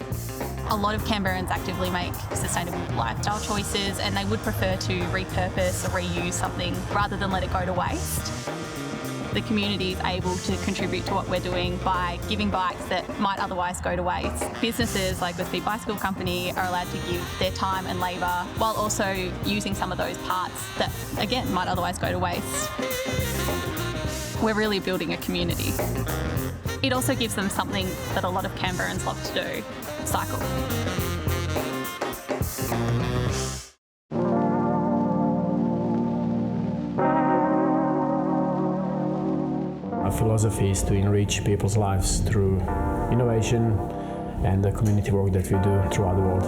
A lot of Canberrans actively make sustainable lifestyle choices and they would prefer to repurpose or reuse something rather than let it go to waste. The community is able to contribute to what we're doing by giving bikes that might otherwise go to waste. Businesses like the Goodspeed Bicycle Company are allowed to give their time and labour while also using some of those parts that, again, might otherwise go to waste. We're really building a community. It also gives them something that a lot of Canberrans love to do, cycle. Our philosophy is to enrich people's lives through innovation and the community work that we do throughout the world.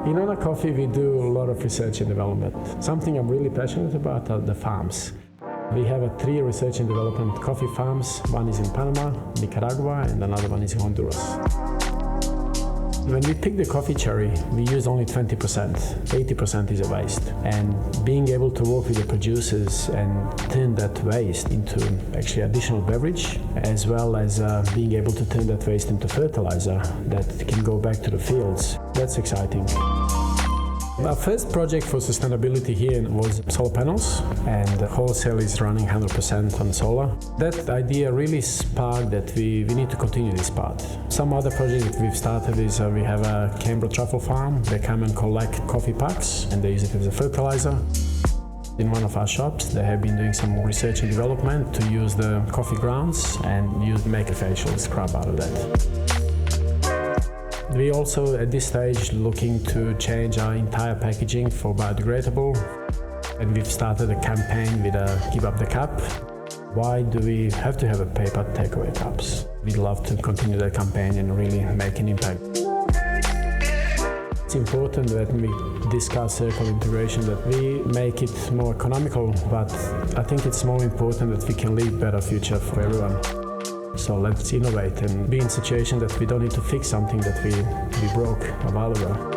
In Honor Coffee, we do a lot of research and development. Something I'm really passionate about are the farms. We have 3 research and development coffee farms. One is in Panama, Nicaragua, and another one is in Honduras. When we pick the coffee cherry, we use only 20%. 80% is a waste. And being able to work with the producers and turn that waste into actually additional beverage, as well as being able to turn that waste into fertilizer that can go back to the fields, that's exciting. Our first project for sustainability here was solar panels, and the wholesale is running 100% on solar. That idea really sparked that we need to continue this path. Some other projects that we've started is we have a Canberra Truffle farm. They come and collect coffee pucks and they use it as a fertilizer. In one of our shops, they have been doing some research and development to use the coffee grounds and make a facial scrub out of that. We also, at this stage, looking to change our entire packaging for biodegradable. And we've started a campaign with a Give Up the Cup. Why do we have to have a paper takeaway cups? We'd love to continue that campaign and really make an impact. It's important that we discuss circular integration, that we make it more economical, but I think it's more important that we can leave a better future for everyone. So let's innovate and be in a situation that we don't need to fix something that we broke a while ago.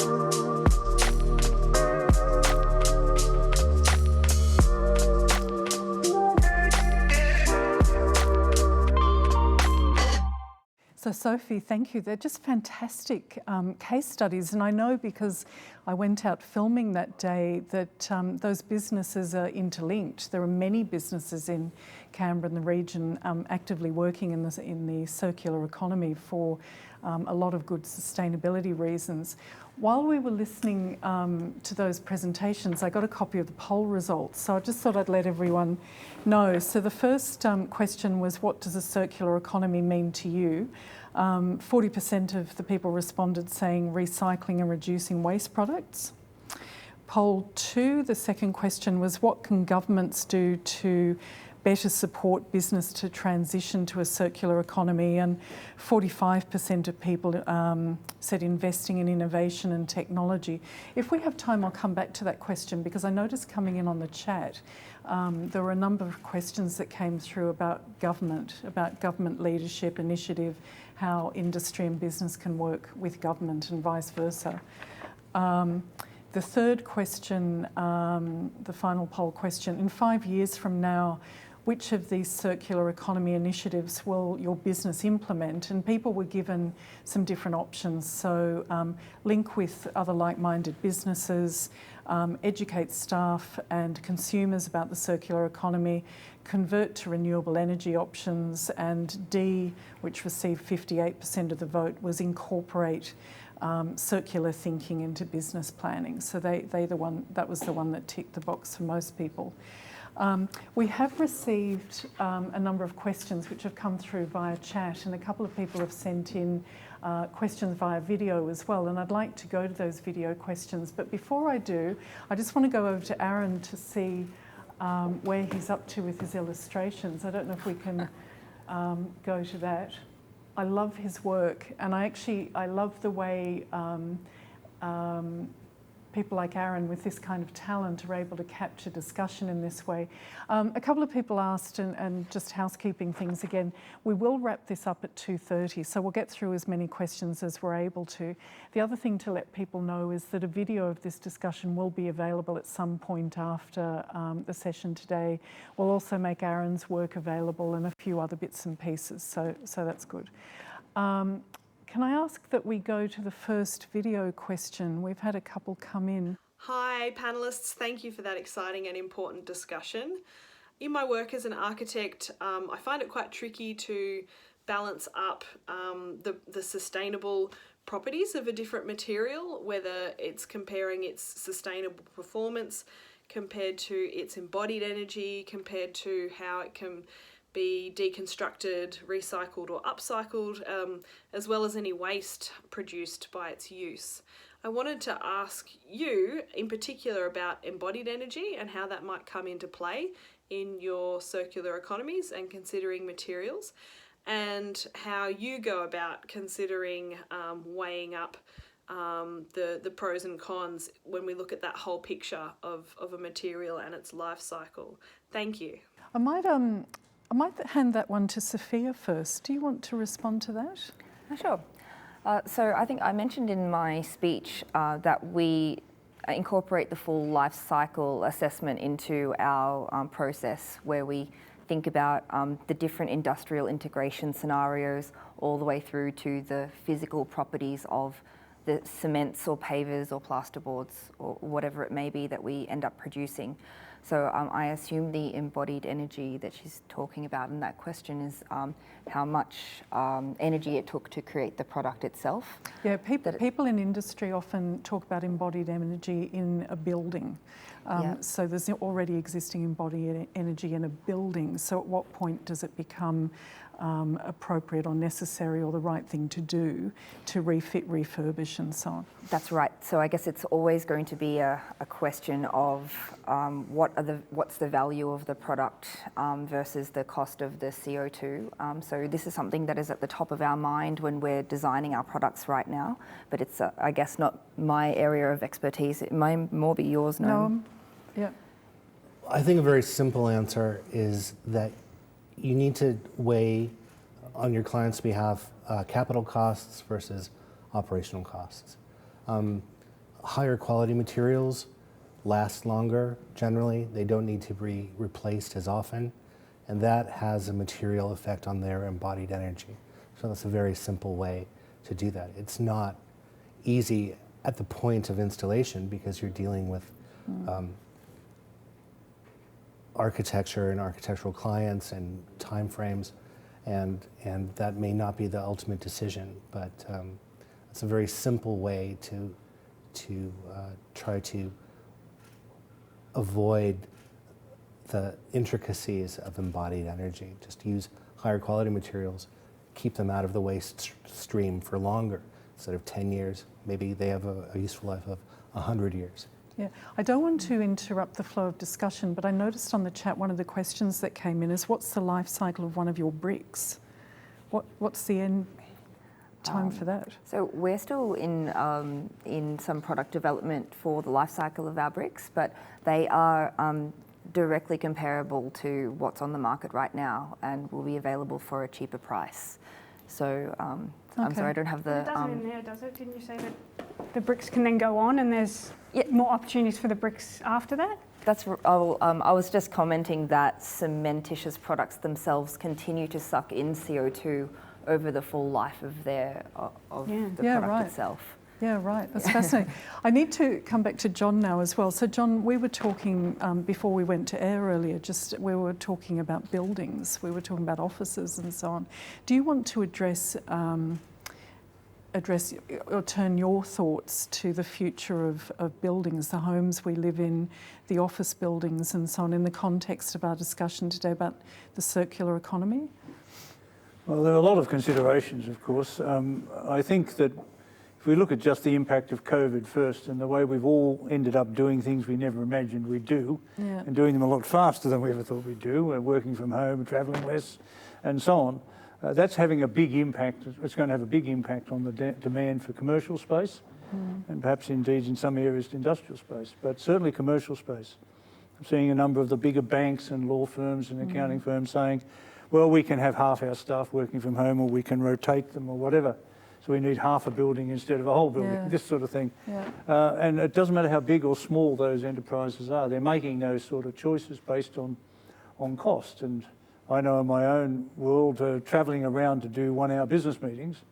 So Sophie, thank you. They're just fantastic case studies. And I know because I went out filming that day that those businesses are interlinked. There are many businesses in Canberra and the region actively working in the circular economy for a lot of good sustainability reasons. While we were listening to those presentations, I got a copy of the poll results. So I just thought I'd let everyone know. So the first question was, what does a circular economy mean to you? 40% of the people responded saying recycling and reducing waste products. Poll 2, the second question was, what can governments do to better support business to transition to a circular economy, and 45% of people said investing in innovation and technology. If we have time, I'll come back to that question, because I noticed coming in on the chat, there were a number of questions that came through about government leadership, initiative, how industry and business can work with government and vice versa. The third question, the final poll question, in 5 years from now, which of these circular economy initiatives will your business implement? And people were given some different options. So link with other like-minded businesses, educate staff and consumers about the circular economy, convert to renewable energy options, and D, which received 58% of the vote, was incorporate circular thinking into business planning. So that was the one that ticked the box for most people. We have received a number of questions which have come through via chat, and a couple of people have sent in questions via video as well, and I'd like to go to those video questions. But before I do, I just want to go over to Aaron to see where he's up to with his illustrations. I don't know if we can go to that. I love his work, and I love the way people like Aaron with this kind of talent are able to capture discussion in this way. A couple of people asked, and just housekeeping things again, we will wrap this up at 2:30, so we'll get through as many questions as we're able to. The other thing to let people know is that a video of this discussion will be available at some point after the session today. We'll also make Aaron's work available and a few other bits and pieces, so that's good. Can I ask that we go to the first video question? We've had a couple come in. Hi panellists, thank you for that exciting and important discussion. In my work as an architect, I find it quite tricky to balance up the sustainable properties of a different material, whether it's comparing its sustainable performance compared to its embodied energy, compared to how it can be deconstructed, recycled or upcycled, as well as any waste produced by its use. I wanted to ask you in particular about embodied energy and how that might come into play in your circular economies and considering materials, and how you go about considering weighing up the pros and cons when we look at that whole picture of a material and its life cycle. Thank you. I might hand that one to Sophia first. Do you want to respond to that? Sure. So I think I mentioned in my speech that we incorporate the full life cycle assessment into our process, where we think about the different industrial integration scenarios all the way through to the physical properties of the cements or pavers or plasterboards or whatever it may be that we end up producing. So I assume the embodied energy that she's talking about in that question is how much energy it took to create the product itself. Yeah, people in industry often talk about embodied energy in a building. So there's already existing embodied energy in a building. So at what point does it become appropriate or necessary or the right thing to do to refit, refurbish and so on? That's right. So I guess it's always going to be a question of what's the value of the product versus the cost of the CO2. So this is something that is at the top of our mind when we're designing our products right now, but it's I guess not my area of expertise. It may more be yours, Noam. Yeah. I think a very simple answer is that you need to weigh on your client's behalf capital costs versus operational costs. Higher quality materials last longer generally. They don't need to be replaced as often, and that has a material effect on their embodied energy. So that's a very simple way to do that. It's not easy at the point of installation because you're dealing with architecture and architectural clients and timeframes, and that may not be the ultimate decision, but it's a very simple way to try to avoid the intricacies of embodied energy. Just use higher quality materials, keep them out of the waste stream for longer. Instead of 10 years, maybe they have a useful life of 100 years. Yeah, I don't want to interrupt the flow of discussion, but I noticed on the chat one of the questions that came in is, what's the life cycle of one of your bricks? What's the end time for that? So we're still in some product development for the life cycle of our bricks, but they are directly comparable to what's on the market right now and will be available for a cheaper price. So I'm sorry, I don't have the... It doesn't in there, does it? Didn't you say that the bricks can then go on and there's more opportunities for the bricks after that? That's. I was just commenting that cementitious products themselves continue to suck in CO2 over the full life of the product itself. Yeah, right. That's fascinating. I need to come back to John now as well. So, John, we were talking before we went to air earlier. We were talking about buildings. We were talking about offices and so on. Do you want to address or turn your thoughts to the future of buildings, the homes we live in, the office buildings and so on, in the context of our discussion today about the circular economy? Well, there are a lot of considerations, of course. I think that if we look at just the impact of COVID first and the way we've all ended up doing things we never imagined we'd do, and doing them a lot faster than we ever thought we'd do, working from home, travelling less, and so on, that's having a big impact. It's going to have a big impact on the demand for commercial space, and perhaps indeed in some areas industrial space, but certainly commercial space. I'm seeing a number of the bigger banks and law firms and accounting firms saying, well, we can have half our staff working from home, or we can rotate them or whatever. So we need half a building instead of a whole building, this sort of thing. And it doesn't matter how big or small those enterprises are, they're making those sort of choices based on cost. And I know in my own world, travelling around to do 1 hour business meetings,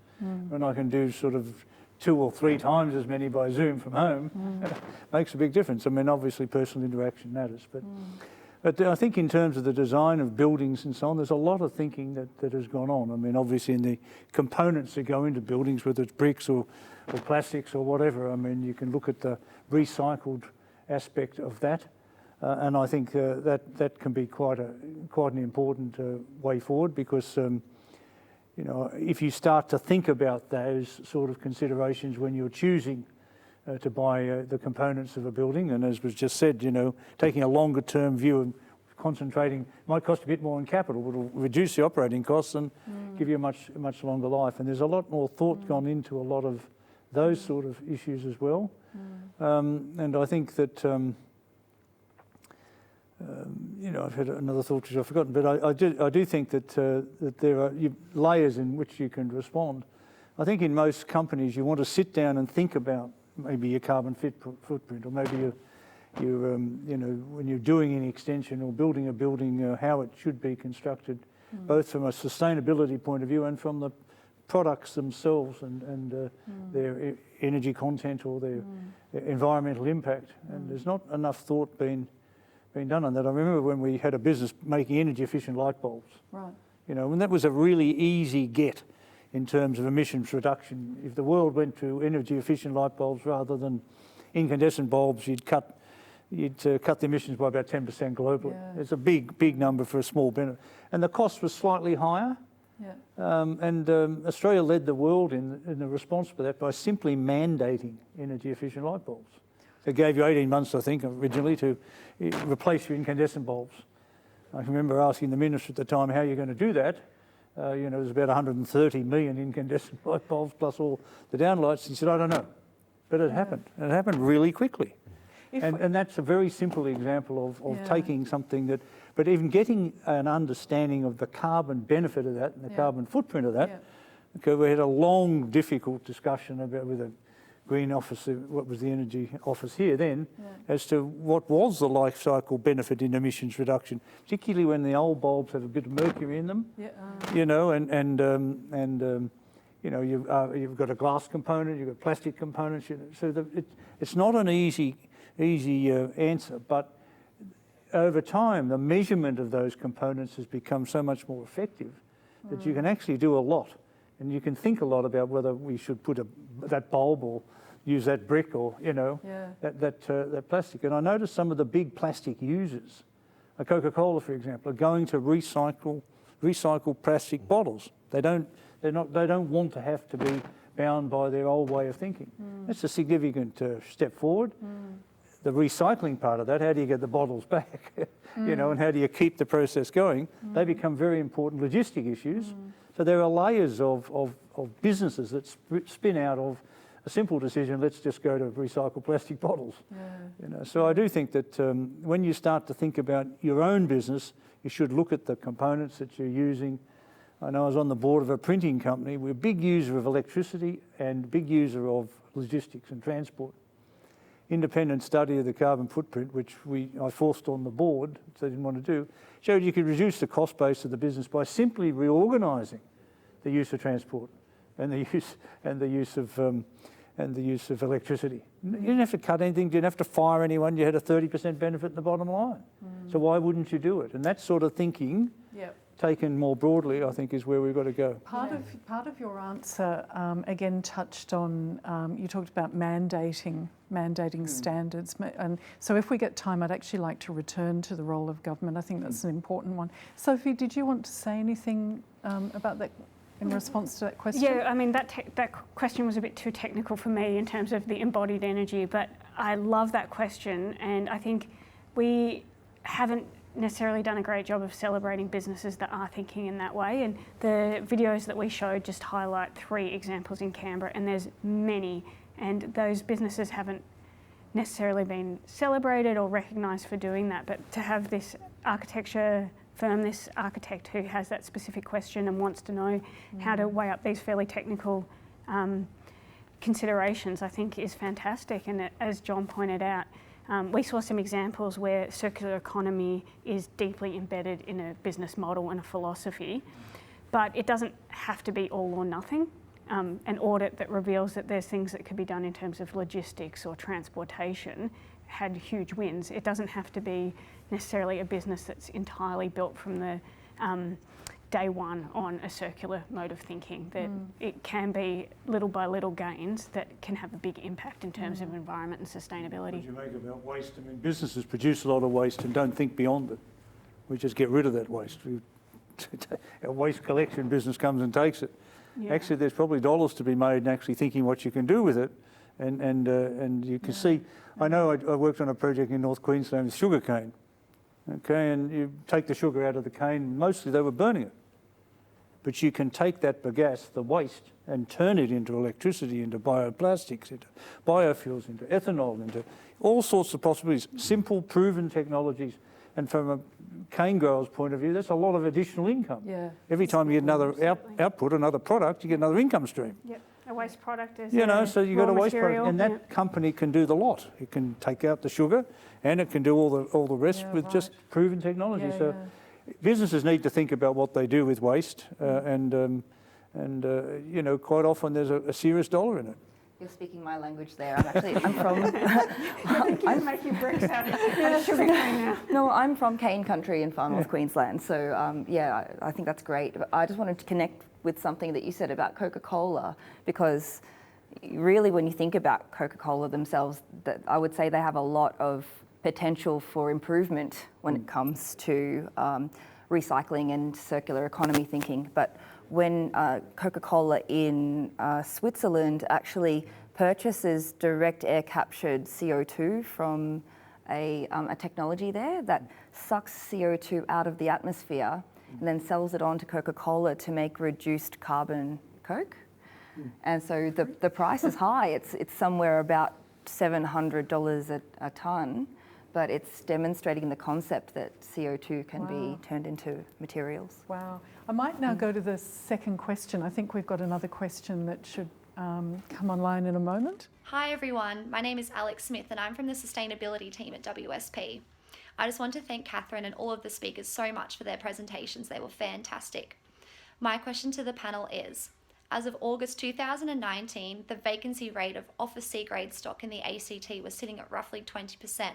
when I can do sort of 2 or 3 times as many by Zoom from home, makes a big difference. I mean, obviously personal interaction matters, but I think in terms of the design of buildings and so on, there's a lot of thinking that has gone on. I mean, obviously in the components that go into buildings, whether it's bricks or plastics or whatever, I mean, you can look at the recycled aspect of that. And I think that can be quite an important way forward, because you know, if you start to think about those sort of considerations when you're choosing to buy the components of a building, and as was just said, you know, taking a longer term view and concentrating, might cost a bit more in capital, but it'll reduce the operating costs and give you a much longer life. And there's a lot more thought gone into a lot of those sort of issues as well. And I think that you know, I've had another thought which I've forgotten, but I do think that that there are layers in which you can respond. I think in most companies you want to sit down and think about maybe your carbon footprint, or maybe you know, when you're doing any extension or building a building, how it should be constructed, both from a sustainability point of view and from the products themselves and their energy content or their environmental impact. And there's not enough thought being done on that. I remember when we had a business making energy efficient light bulbs. Right. You know, and that was a really easy get in terms of emissions reduction. If the world went to energy efficient light bulbs rather than incandescent bulbs, you'd cut the emissions by about 10% globally. Yeah. It's a big number for a small benefit. And the cost was slightly higher. Yeah. Australia led the world in the response to that by simply mandating energy efficient light bulbs. They gave you 18 months, I think, originally to replace your incandescent bulbs. I can remember asking the minister at the time, how are you going to do that? You know, there's about 130 million incandescent light bulbs plus all the downlights. He said, I don't know. But it happened. And it happened really quickly. And that's a very simple example of taking something that, but even getting an understanding of the carbon benefit of that and the carbon footprint of that. Okay, we had a long, difficult discussion about with a Green Office, what was the Energy Office here then, as to what was the life cycle benefit in emissions reduction, particularly when the old bulbs have a bit of mercury in them, you know, and you know, you've got a glass component, you've got plastic components, so it's not an easy answer, but over time the measurement of those components has become so much more effective that you can actually do a lot, and you can think a lot about whether we should put that bulb or use that brick or, you know, that plastic. And I noticed some of the big plastic users, Coca-Cola for example, are going to recycle plastic bottles. They don't want to have to be bound by their old way of thinking. That's a significant step forward. the recycling part of that, how do you get the bottles back, you know, and how do you keep the process going? They become very important logistic issues. So there are layers of businesses that spin out of a simple decision, let's just go to recycle plastic bottles. You know, so I do think that when you start to think about your own business, you should look at the components that you're using. I know I was on the board of a printing company. We're a big user of electricity and big user of logistics and transport. Independent study of the carbon footprint, which I forced on the board, which they didn't want to do, showed you could reduce the cost base of the business by simply reorganising the use of transport and the use of electricity. You didn't have to cut anything, you didn't have to fire anyone, you had a 30% benefit in the bottom line. So why wouldn't you do it? And that sort of thinking, taken more broadly, I think is where we've got to go. Part of your answer again touched on, you talked about mandating standards. And so if we get time, I'd actually like to return to the role of government. I think that's an important one. Sophie, did you want to say anything about that in response to that question? Yeah, I mean, that question was a bit too technical for me in terms of the embodied energy, but I love that question, and I think we haven't necessarily done a great job of celebrating businesses that are thinking in that way, and the videos that we showed just highlight 3 examples in Canberra, and there's many, and those businesses haven't necessarily been celebrated or recognised for doing that, but to have this architecture firm, this architect who has that specific question and wants to know how to weigh up these fairly technical considerations, I think is fantastic. And as John pointed out, we saw some examples where circular economy is deeply embedded in a business model and a philosophy, but it doesn't have to be all or nothing. An audit that reveals that there's things that could be done in terms of logistics or transportation had huge wins. It doesn't have to be necessarily a business that's entirely built from the day one on a circular mode of thinking, that it can be little by little gains that can have a big impact in terms of environment and sustainability. What do you make about waste? I mean, businesses produce a lot of waste and don't think beyond it. We just get rid of that waste. A waste collection business comes and takes it. Yeah. Actually, there's probably dollars to be made in actually thinking what you can do with it. And you can see, I know I worked on a project in North Queensland with sugarcane. Okay, and you take the sugar out of the cane, mostly they were burning it. But you can take that bagasse, the waste, and turn it into electricity, into bioplastics, into biofuels, into ethanol, into all sorts of possibilities. Simple, proven technologies. And from a cane grower's point of view, that's a lot of additional income. Yeah. Every time you get another output, another product, you get another income stream. Yep. A waste product is so you got a waste material, product, and that company can do the lot. It can take out the sugar, and it can do all the rest with just proven technology. Businesses need to think about what they do with waste, and quite often there's a serious dollar in it. You're speaking my language there. I'm from. I'm making bricks out of sugar cane now. No, I'm from cane country in far north Queensland. So I think that's great. But I just wanted to connect with something that you said about Coca-Cola, because really when you think about Coca-Cola themselves, that I would say they have a lot of potential for improvement when it comes to recycling and circular economy thinking. But when Coca-Cola in Switzerland actually purchases direct air captured CO2 from a technology there that sucks CO2 out of the atmosphere and then sells it on to Coca-Cola to make reduced carbon Coke. And so the price is high. It's somewhere about $700 a tonne, but it's demonstrating the concept that CO2 can be turned into materials. Wow. I might now go to the second question. I think we've got another question that should come online in a moment. Hi everyone, my name is Alex Smith and I'm from the sustainability team at WSP. I just want to thank Catherine and all of the speakers so much for their presentations. They were fantastic. My question to the panel is, as of August 2019, the vacancy rate of office C-grade stock in the ACT was sitting at roughly 20%.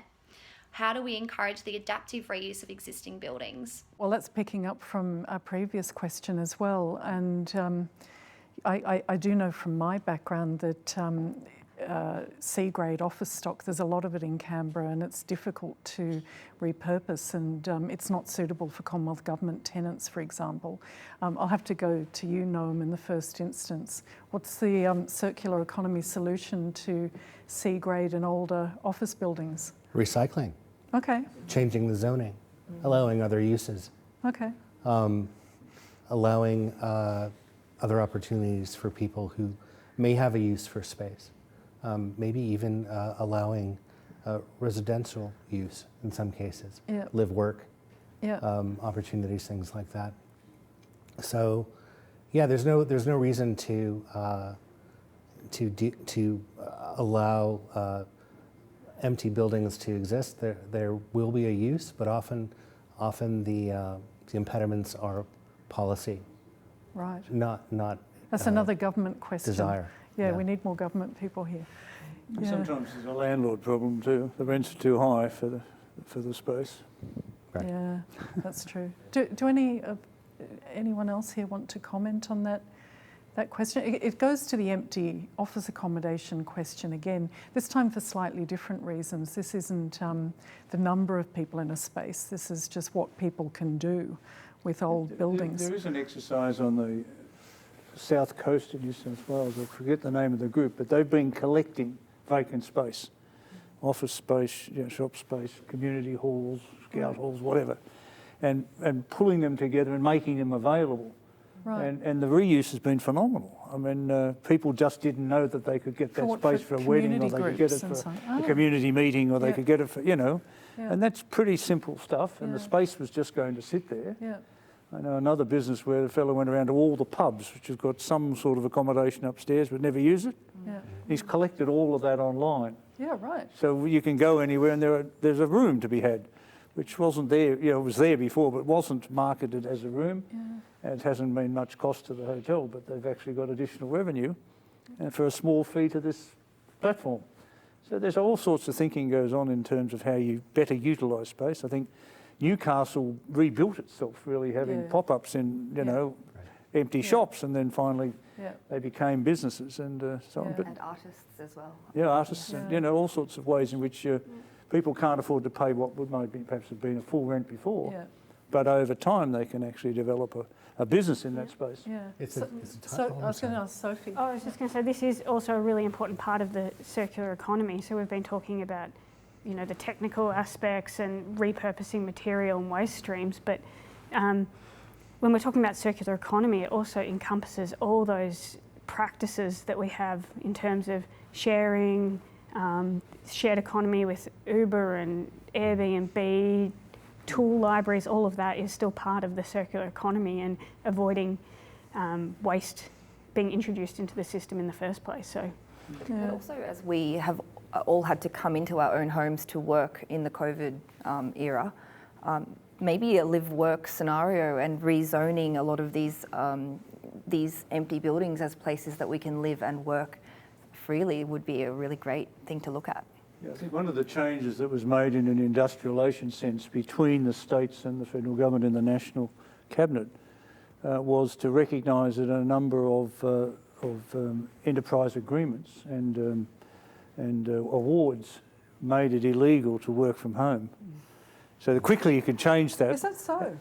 How do we encourage the adaptive reuse of existing buildings? Well, that's picking up from a previous question as well. And I do know from my background that C-grade office stock. There's a lot of it in Canberra, and it's difficult to repurpose, and it's not suitable for Commonwealth Government tenants, for example. I'll have to go to you, Noam, in the first instance. What's the circular economy solution to C-grade and older office buildings? Recycling. Okay. Changing the zoning, allowing other uses. Okay. Allowing other opportunities for people who may have a use for space. Maybe even allowing residential use in some cases, live work, opportunities, things like that. So, yeah, there's no reason to allow empty buildings to exist. There will be a use, but often the impediments are policy. Right. Not. That's another government question. Desire. Yeah, we need more government people here. Yeah. Sometimes there's a landlord problem too. The rents are too high for the space. Right. Yeah, that's true. Do anyone else here want to comment on that question? It goes to the empty office accommodation question again, this time for slightly different reasons. This isn't the number of people in a space. This is just what people can do with old buildings. There is an exercise on the south coast of New South Wales, I forget the name of the group, but they've been collecting vacant space, office space, shop space, community halls, scout halls, whatever, and pulling them together and making them available. Right. And the reuse has been phenomenal. I mean, people just didn't know that they could get that space for a wedding, or they could get it for a community meeting, or they could get it for, and that's pretty simple stuff, and the space was just going to sit there. Yeah. I know another business where the fellow went around to all the pubs, which have got some sort of accommodation upstairs but never use it. Yeah. He's collected all of that online. Yeah, right. So you can go anywhere, and there's a room to be had, which wasn't there, it was there before, but wasn't marketed as a room. Yeah. It hasn't been much cost to the hotel, but they've actually got additional revenue for a small fee to this platform. So there's all sorts of thinking goes on in terms of how you better utilise space. I think Newcastle rebuilt itself, really having pop-ups in, empty shops, and then finally they became businesses and so on. But, and artists as well. Yeah, artists, and all sorts of ways in which people can't afford to pay what would maybe perhaps have been a full rent before. Yeah. But over time they can actually develop a business in that space. Yeah. So I was going to ask Sophie. Oh, I was just going to say, this is also a really important part of the circular economy. So we've been talking about, the technical aspects and repurposing material and waste streams, but when we're talking about circular economy, it also encompasses all those practices that we have in terms of sharing, shared economy with Uber and Airbnb, tool libraries. All of that is still part of the circular economy, and avoiding waste being introduced into the system in the first place. So, But also, as we have all had to come into our own homes to work in the COVID era, maybe a live-work scenario and rezoning a lot of these empty buildings as places that we can live and work freely would be a really great thing to look at. Yeah, I think one of the changes that was made in an industrial relation sense between the states and the federal government and the national cabinet was to recognise that a number of enterprise agreements and awards made it illegal to work from home. So the quicker you can change that... Is that so?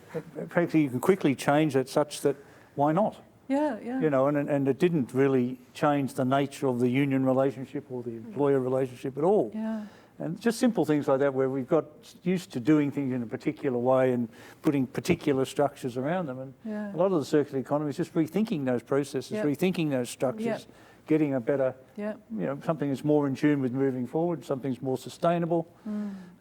Frankly, you can quickly change that such that why not? Yeah. And it didn't really change the nature of the union relationship or the employer relationship at all. Yeah. And just simple things like that, where we've got used to doing things in a particular way and putting particular structures around them. And a lot of the circular economy is just rethinking those processes, rethinking those structures, getting a better, something that's more in tune with moving forward, something's more sustainable,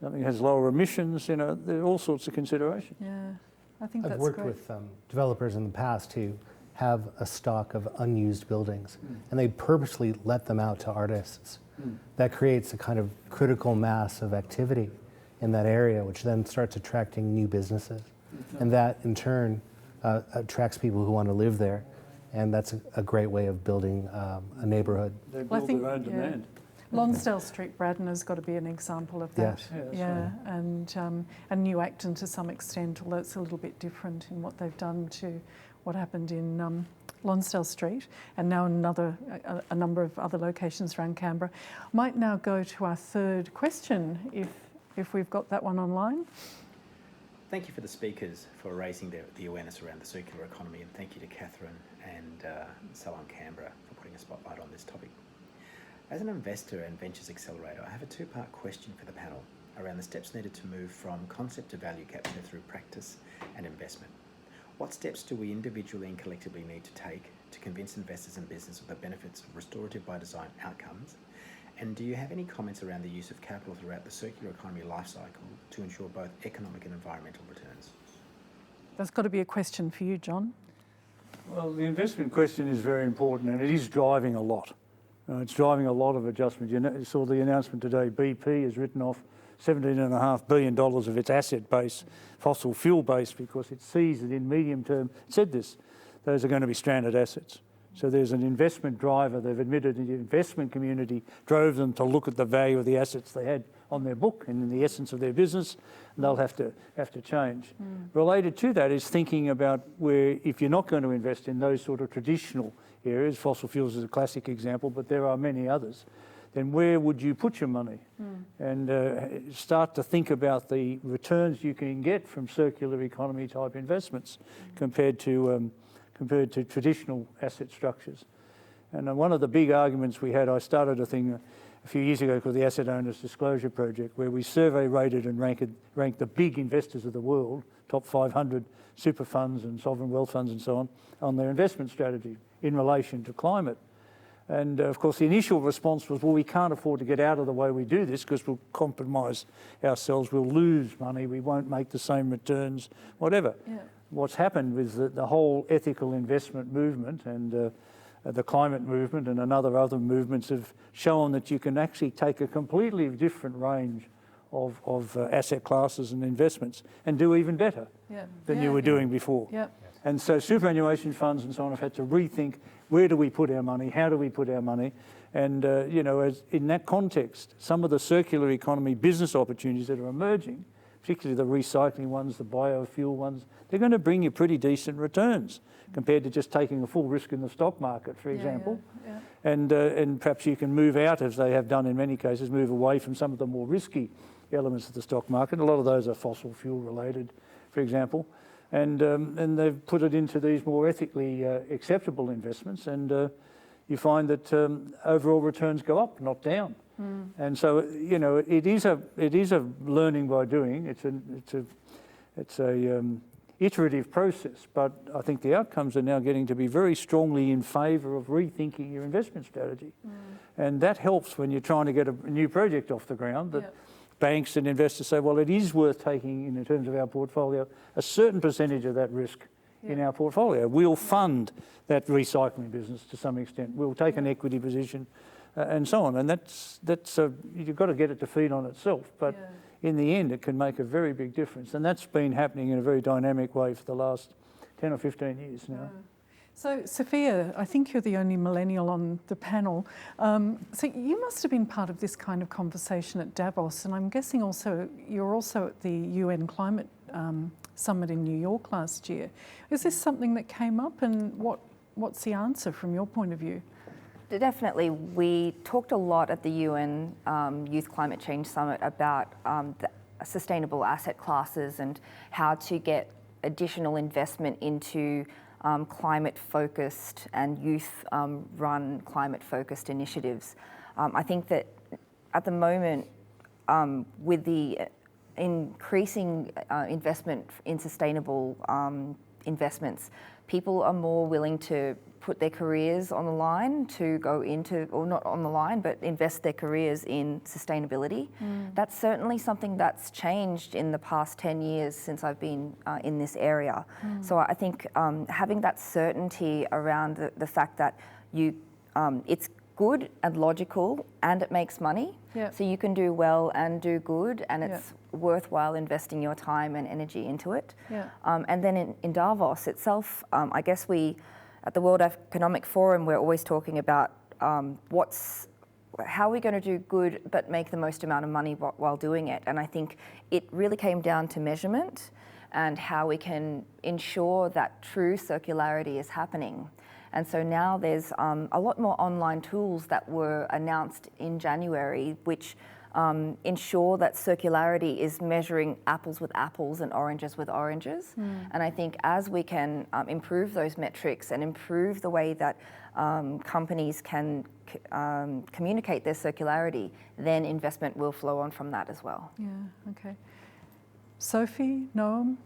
something has lower emissions, there are all sorts of considerations. Yeah, I think I've worked with developers in the past who have a stock of unused buildings, and they purposely let them out to artists. That creates a kind of critical mass of activity in that area, which then starts attracting new businesses. And that, in turn, attracts people who want to live there. And that's a great way of building a neighbourhood. They build their own demand. Lonsdale Street, Braddon has got to be an example of that. Yes. And New Acton to some extent, although it's a little bit different in what they've done to what happened in Lonsdale Street, and now a number of other locations around Canberra. Might now go to our third question, if we've got that one online. Thank you for the speakers for raising the awareness around the circular economy, and thank you to Catherine and Salon Canberra for putting a spotlight on this topic. As an investor and ventures accelerator, I have a two-part question for the panel around the steps needed to move from concept to value capture through practice and investment. What steps do we individually and collectively need to take to convince investors and business of the benefits of restorative by design outcomes? And do you have any comments around the use of capital throughout the circular economy life cycle to ensure both economic and environmental returns? That's got to be a question for you, John. Well, the investment question is very important, and it is driving a lot. It's driving a lot of adjustment. You saw the announcement today, BP has written off $17.5 billion of its asset base, fossil fuel base, because it sees that in medium term, it said this, those are going to be stranded assets. So there's an investment driver. They've admitted the investment community drove them to look at the value of the assets they had on their book and in the essence of their business, and they'll have to change. Related to that is thinking about where, if you're not going to invest in those sort of traditional areas, fossil fuels is a classic example, but there are many others, then where would you put your money? And start to think about the returns you can get from circular economy type investments compared to traditional asset structures. And one of the big arguments we had, I started a thing a few years ago called the Asset Owners Disclosure Project, where we survey rated and ranked the big investors of the world, top 500 super funds and sovereign wealth funds and so on their investment strategy in relation to climate. And of course, the initial response was, well, we can't afford to get out of the way we do this because we'll compromise ourselves, we'll lose money, we won't make the same returns, whatever. Yeah. What's happened with the whole ethical investment movement and the climate movement and other movements have shown that you can actually take a completely different range of asset classes and investments and do even better than you were doing before. Yeah. And so superannuation funds and so on have had to rethink, where do we put our money, how do we put our money? And as in that context, some of the circular economy business opportunities that are emerging, particularly the recycling ones, the biofuel ones, they're going to bring you pretty decent returns compared to just taking a full risk in the stock market, for example. And perhaps you can move out, as they have done in many cases, move away from some of the more risky elements of the stock market. A lot of those are fossil fuel related, for example. And they've put it into these more ethically acceptable investments, and you find that overall returns go up, not down. And so it is a learning by doing. It's a iterative process, but I think the outcomes are now getting to be very strongly in favour of rethinking your investment strategy, and that helps when you're trying to get a new project off the ground. That banks and investors say, well, it is worth taking in terms of our portfolio a certain percentage of that risk in our portfolio. We'll fund that recycling business to some extent. We'll take an equity position and so on. And that's you've got to get it to feed on itself. But in the end, it can make a very big difference. And that's been happening in a very dynamic way for the last 10 or 15 years now. So, Sophia, I think you're the only millennial on the panel. So you must have been part of this kind of conversation at Davos, and I'm guessing you're also at the UN Climate Summit in New York last year. Is this something that came up, and what's the answer from your point of view? Definitely. We talked a lot at the UN Youth Climate Change Summit about the sustainable asset classes and how to get additional investment into climate-focused and youth-run climate-focused initiatives. I think that at the moment, with the increasing investment in sustainable investments, people are more willing to put their careers on the line to go into, or not on the line, but invest their careers in sustainability. That's certainly something that's changed in the past 10 years since I've been in this area. So I think having that certainty around the fact that it's good and logical and it makes money, so you can do well and do good, and it's worthwhile investing your time and energy into it. And then in Davos itself, I guess at the World Economic Forum, we're always talking about how we're going to do good but make the most amount of money while doing it. And I think it really came down to measurement and how we can ensure that true circularity is happening. And so now there's a lot more online tools that were announced in January, which ensure that circularity is measuring apples with apples and oranges with oranges. And I think as we can improve those metrics and improve the way that companies can communicate their circularity, then investment will flow on from that as well. Yeah, okay. Sophie, Noam,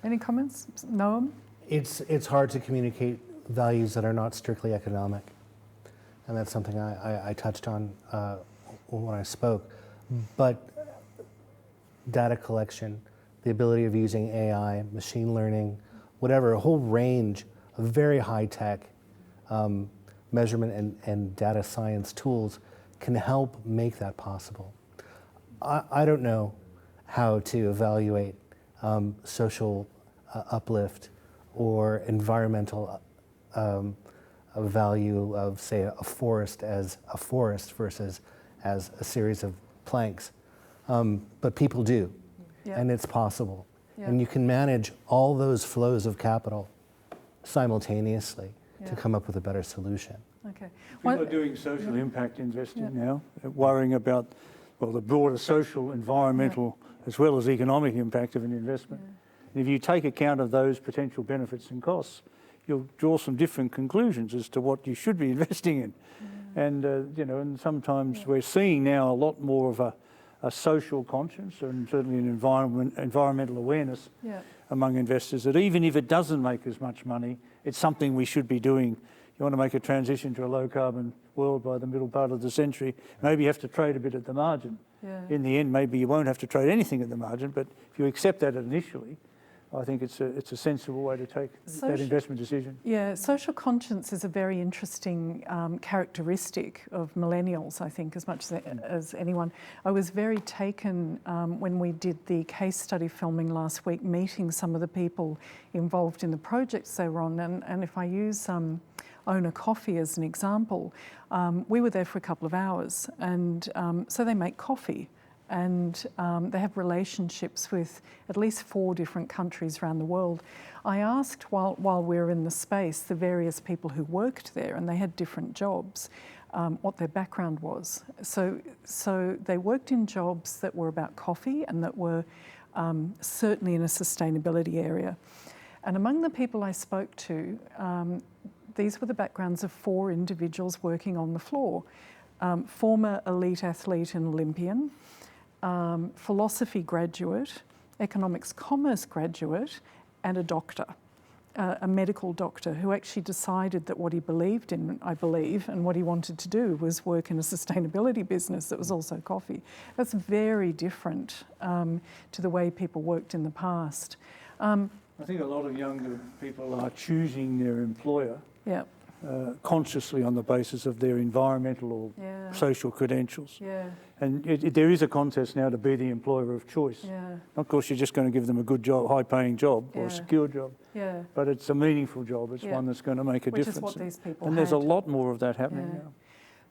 any comments? Noam? It's hard to communicate values that are not strictly economic. And that's something I touched on when I spoke. But data collection, the ability of using AI, machine learning, whatever, a whole range of very high-tech measurement and data science tools can help make that possible. I don't know how to evaluate social uplift or environmental value of, say, a forest as a forest versus as a series of planks. But people do, and it's possible. And you can manage all those flows of capital simultaneously to come up with a better solution. Okay. People are doing social impact investing now, worrying about, well, the broader social, environmental, as well as economic impact of an investment. And if you take account of those potential benefits and costs, you'll draw some different conclusions as to what you should be investing in. And, and sometimes we're seeing now a lot more of a social conscience and certainly an environmental awareness among investors, that even if it doesn't make as much money, it's something we should be doing. You want to make a transition to a low-carbon world by the middle part of the century, maybe you have to trade a bit at the margin. In the end, maybe you won't have to trade anything at the margin, but if you accept that initially, I think it's a sensible way to take that investment decision. Yeah, social conscience is a very interesting characteristic of millennials, I think, as much as anyone. I was very taken when we did the case study filming last week, meeting some of the people involved in the projects they were on. And if I use Owner Coffee as an example, we were there for a couple of hours, and so they make coffee. And they have relationships with at least 4 different countries around the world. I asked while we were in the space the various people who worked there, and they had different jobs, what their background was. So they worked in jobs that were about coffee and that were certainly in a sustainability area. And among the people I spoke to, these were the backgrounds of 4 individuals working on the floor. Former elite athlete and Olympian, philosophy graduate, economics commerce graduate, and a doctor, a medical doctor who actually decided that what he believed in, I believe, and what he wanted to do was work in a sustainability business that was also coffee. That's very different to the way people worked in the past. I think a lot of younger people are choosing their employer consciously on the basis of their environmental or social credentials. And there is a contest now to be the employer of choice. Of course, you're just going to give them a good job, high-paying job or a secure job. But it's a meaningful job. It's one that's going to make a difference. Which is what these people and there's a lot more of that happening now.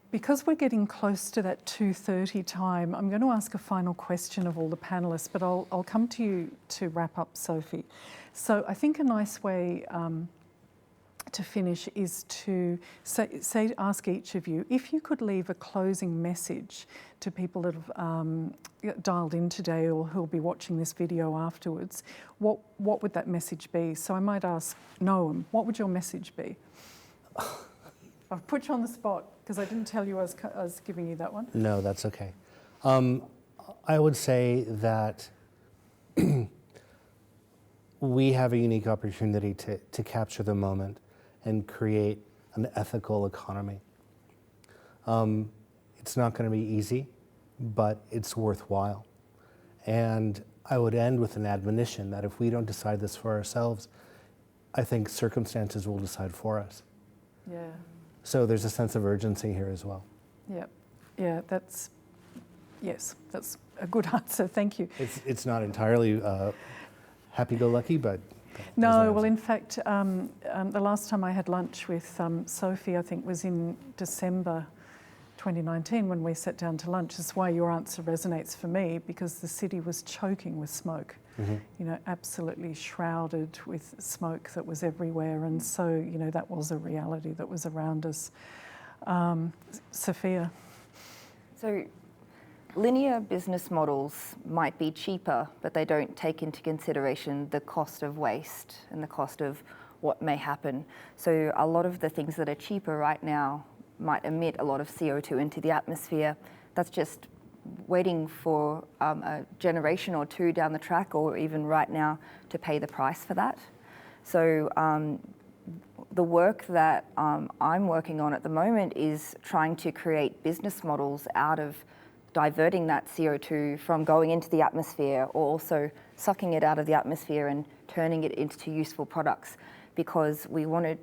Because we're getting close to that 2:30 time, I'm going to ask a final question of all the panellists, but I'll come to you to wrap up, Sophie. So I think a nice way to finish is to ask each of you, if you could leave a closing message to people that have dialed in today or who'll be watching this video afterwards, what would that message be? So I might ask Noam, what would your message be? I've put you on the spot because I didn't tell you I was giving you that one. No, that's okay. I would say that we have a unique opportunity to capture the moment and create an ethical economy. It's not going to be easy, but it's worthwhile. And I would end with an admonition that if we don't decide this for ourselves, I think circumstances will decide for us. So there's a sense of urgency here as well. That's a good answer. Thank you. It's not entirely happy-go-lucky, but no. Well, in fact, the last time I had lunch with Sophie, I think, was in December 2019 when we sat down to lunch. That's why your answer resonates for me, because the city was choking with smoke, you know, absolutely shrouded with smoke that was everywhere. And so, you know, that was a reality that was around us. Sophia. So linear business models might be cheaper, but they don't take into consideration the cost of waste and the cost of what may happen. So a lot of the things that are cheaper right now might emit a lot of CO2 into the atmosphere. That's just waiting for a generation or two down the track, or even right now, to pay the price for that. So the work that I'm working on at the moment is trying to create business models out of diverting that CO2 from going into the atmosphere, or also sucking it out of the atmosphere and turning it into useful products, because we wanted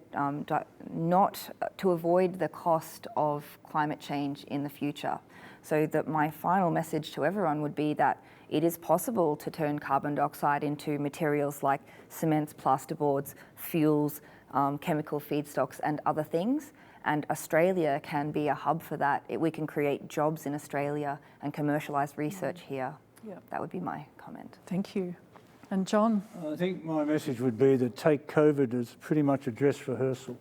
not to avoid the cost of climate change in the future. So that my final message to everyone would be that it is possible to turn carbon dioxide into materials like cements, plasterboards, fuels, chemical feedstocks and other things. And Australia can be a hub for that. We can create jobs in Australia and commercialise research here. Yep. That would be my comment. Thank you. And John? I think my message would be that take COVID as pretty much a dress rehearsal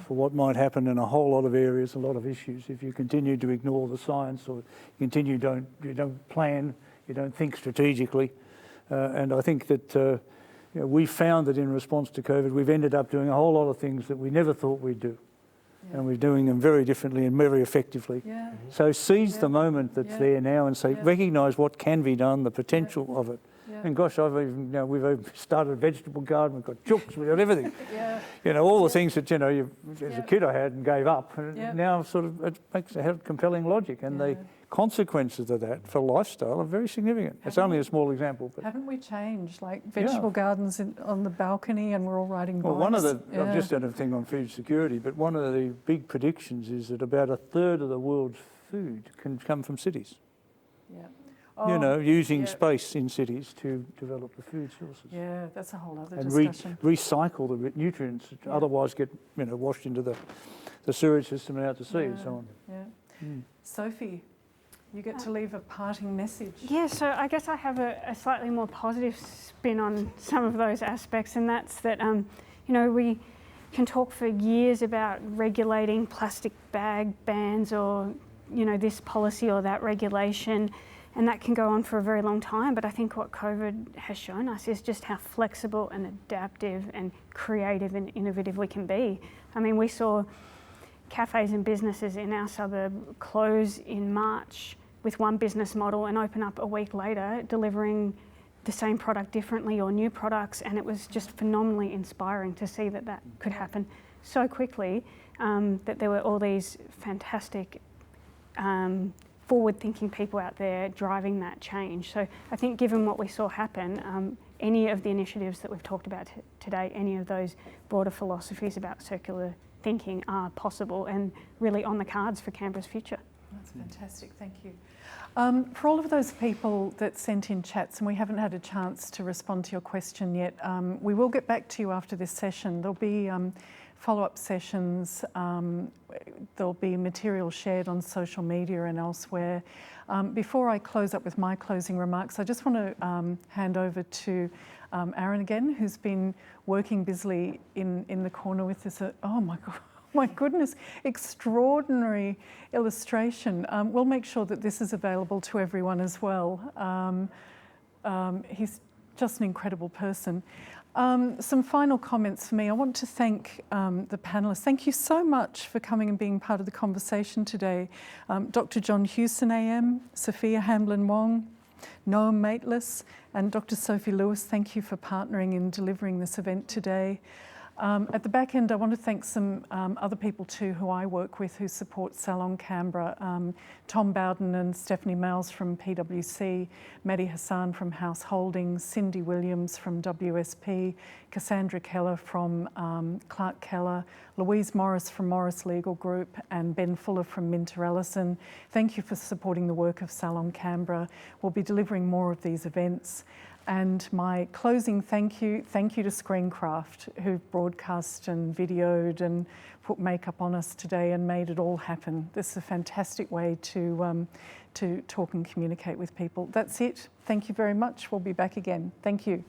for what might happen in a whole lot of areas, a lot of issues. If you continue to ignore the science, or you don't plan, you don't think strategically. And I think that you know, we found that in response to COVID, we've ended up doing a whole lot of things that we never thought we'd do. Yeah. And we're doing them very differently and very effectively. Yeah. So seize the moment that's there now and say, recognise what can be done, the potential of it. Yeah. And gosh, we've started a vegetable garden, we've got chooks, we've got everything. You know, all the things that, you know, as a kid I had and gave up. And now sort of it makes a compelling logic, and the consequences of that for lifestyle are very significant. It's only a small example. But haven't we changed, like vegetable gardens on the balcony, and we're all riding bikes? Well, one of the, I've just done a thing on food security, but one of the big predictions is that about a third of the world's food can come from cities. You know, using space in cities to develop the food sources. Yeah, that's a whole other and discussion. Recycle the nutrients that otherwise get, you know, washed into the sewage system and out to sea and so on. Sophie, you get to leave a parting message. Yeah, so I guess I have a slightly more positive spin on some of those aspects, and that's that, you know, we can talk for years about regulating plastic bag bans, or, you know, this policy or that regulation, and that can go on for a very long time. But I think what COVID has shown us is just how flexible and adaptive and creative and innovative we can be. I mean, we saw cafes and businesses in our suburb close in March with one business model and open up a week later, delivering the same product differently or new products, and it was just phenomenally inspiring to see that that could happen so quickly, that there were all these fantastic forward-thinking people out there driving that change. So I think given what we saw happen, any of the initiatives that we've talked about today, any of those broader philosophies about circular thinking are possible and really on the cards for Canberra's future. That's fantastic, thank you. For all of those people that sent in chats, and we haven't had a chance to respond to your question yet, we will get back to you after this session. There'll be follow-up sessions, there'll be material shared on social media and elsewhere. Before I close up with my closing remarks, I just want to hand over to Aaron again, who's been working busily in the corner with this, oh my God, my goodness, extraordinary illustration. We'll make sure that this is available to everyone as well. He's just an incredible person. Some final comments for me. I want to thank the panellists. Thank you so much for coming and being part of the conversation today. Dr John Hewson AM, Sophia Hamblin Wong, Noam Maitless, and Dr Sophie Lewis, thank you for partnering in delivering this event today. At the back end, I want to thank some other people too who I work with who support Salon Canberra. Tom Bowden and Stephanie Miles from PwC, Maddie Hassan from House Holdings, Cindy Williams from WSP, Cassandra Keller from Clark Keller, Louise Morris from Morris Legal Group, and Ben Fuller from Minter Ellison. Thank you for supporting the work of Salon Canberra. We'll be delivering more of these events. And my closing thank you to Screencraft, who broadcast and videoed and put makeup on us today and made it all happen. This is a fantastic way to talk and communicate with people. That's it. Thank you very much. We'll be back again. Thank you.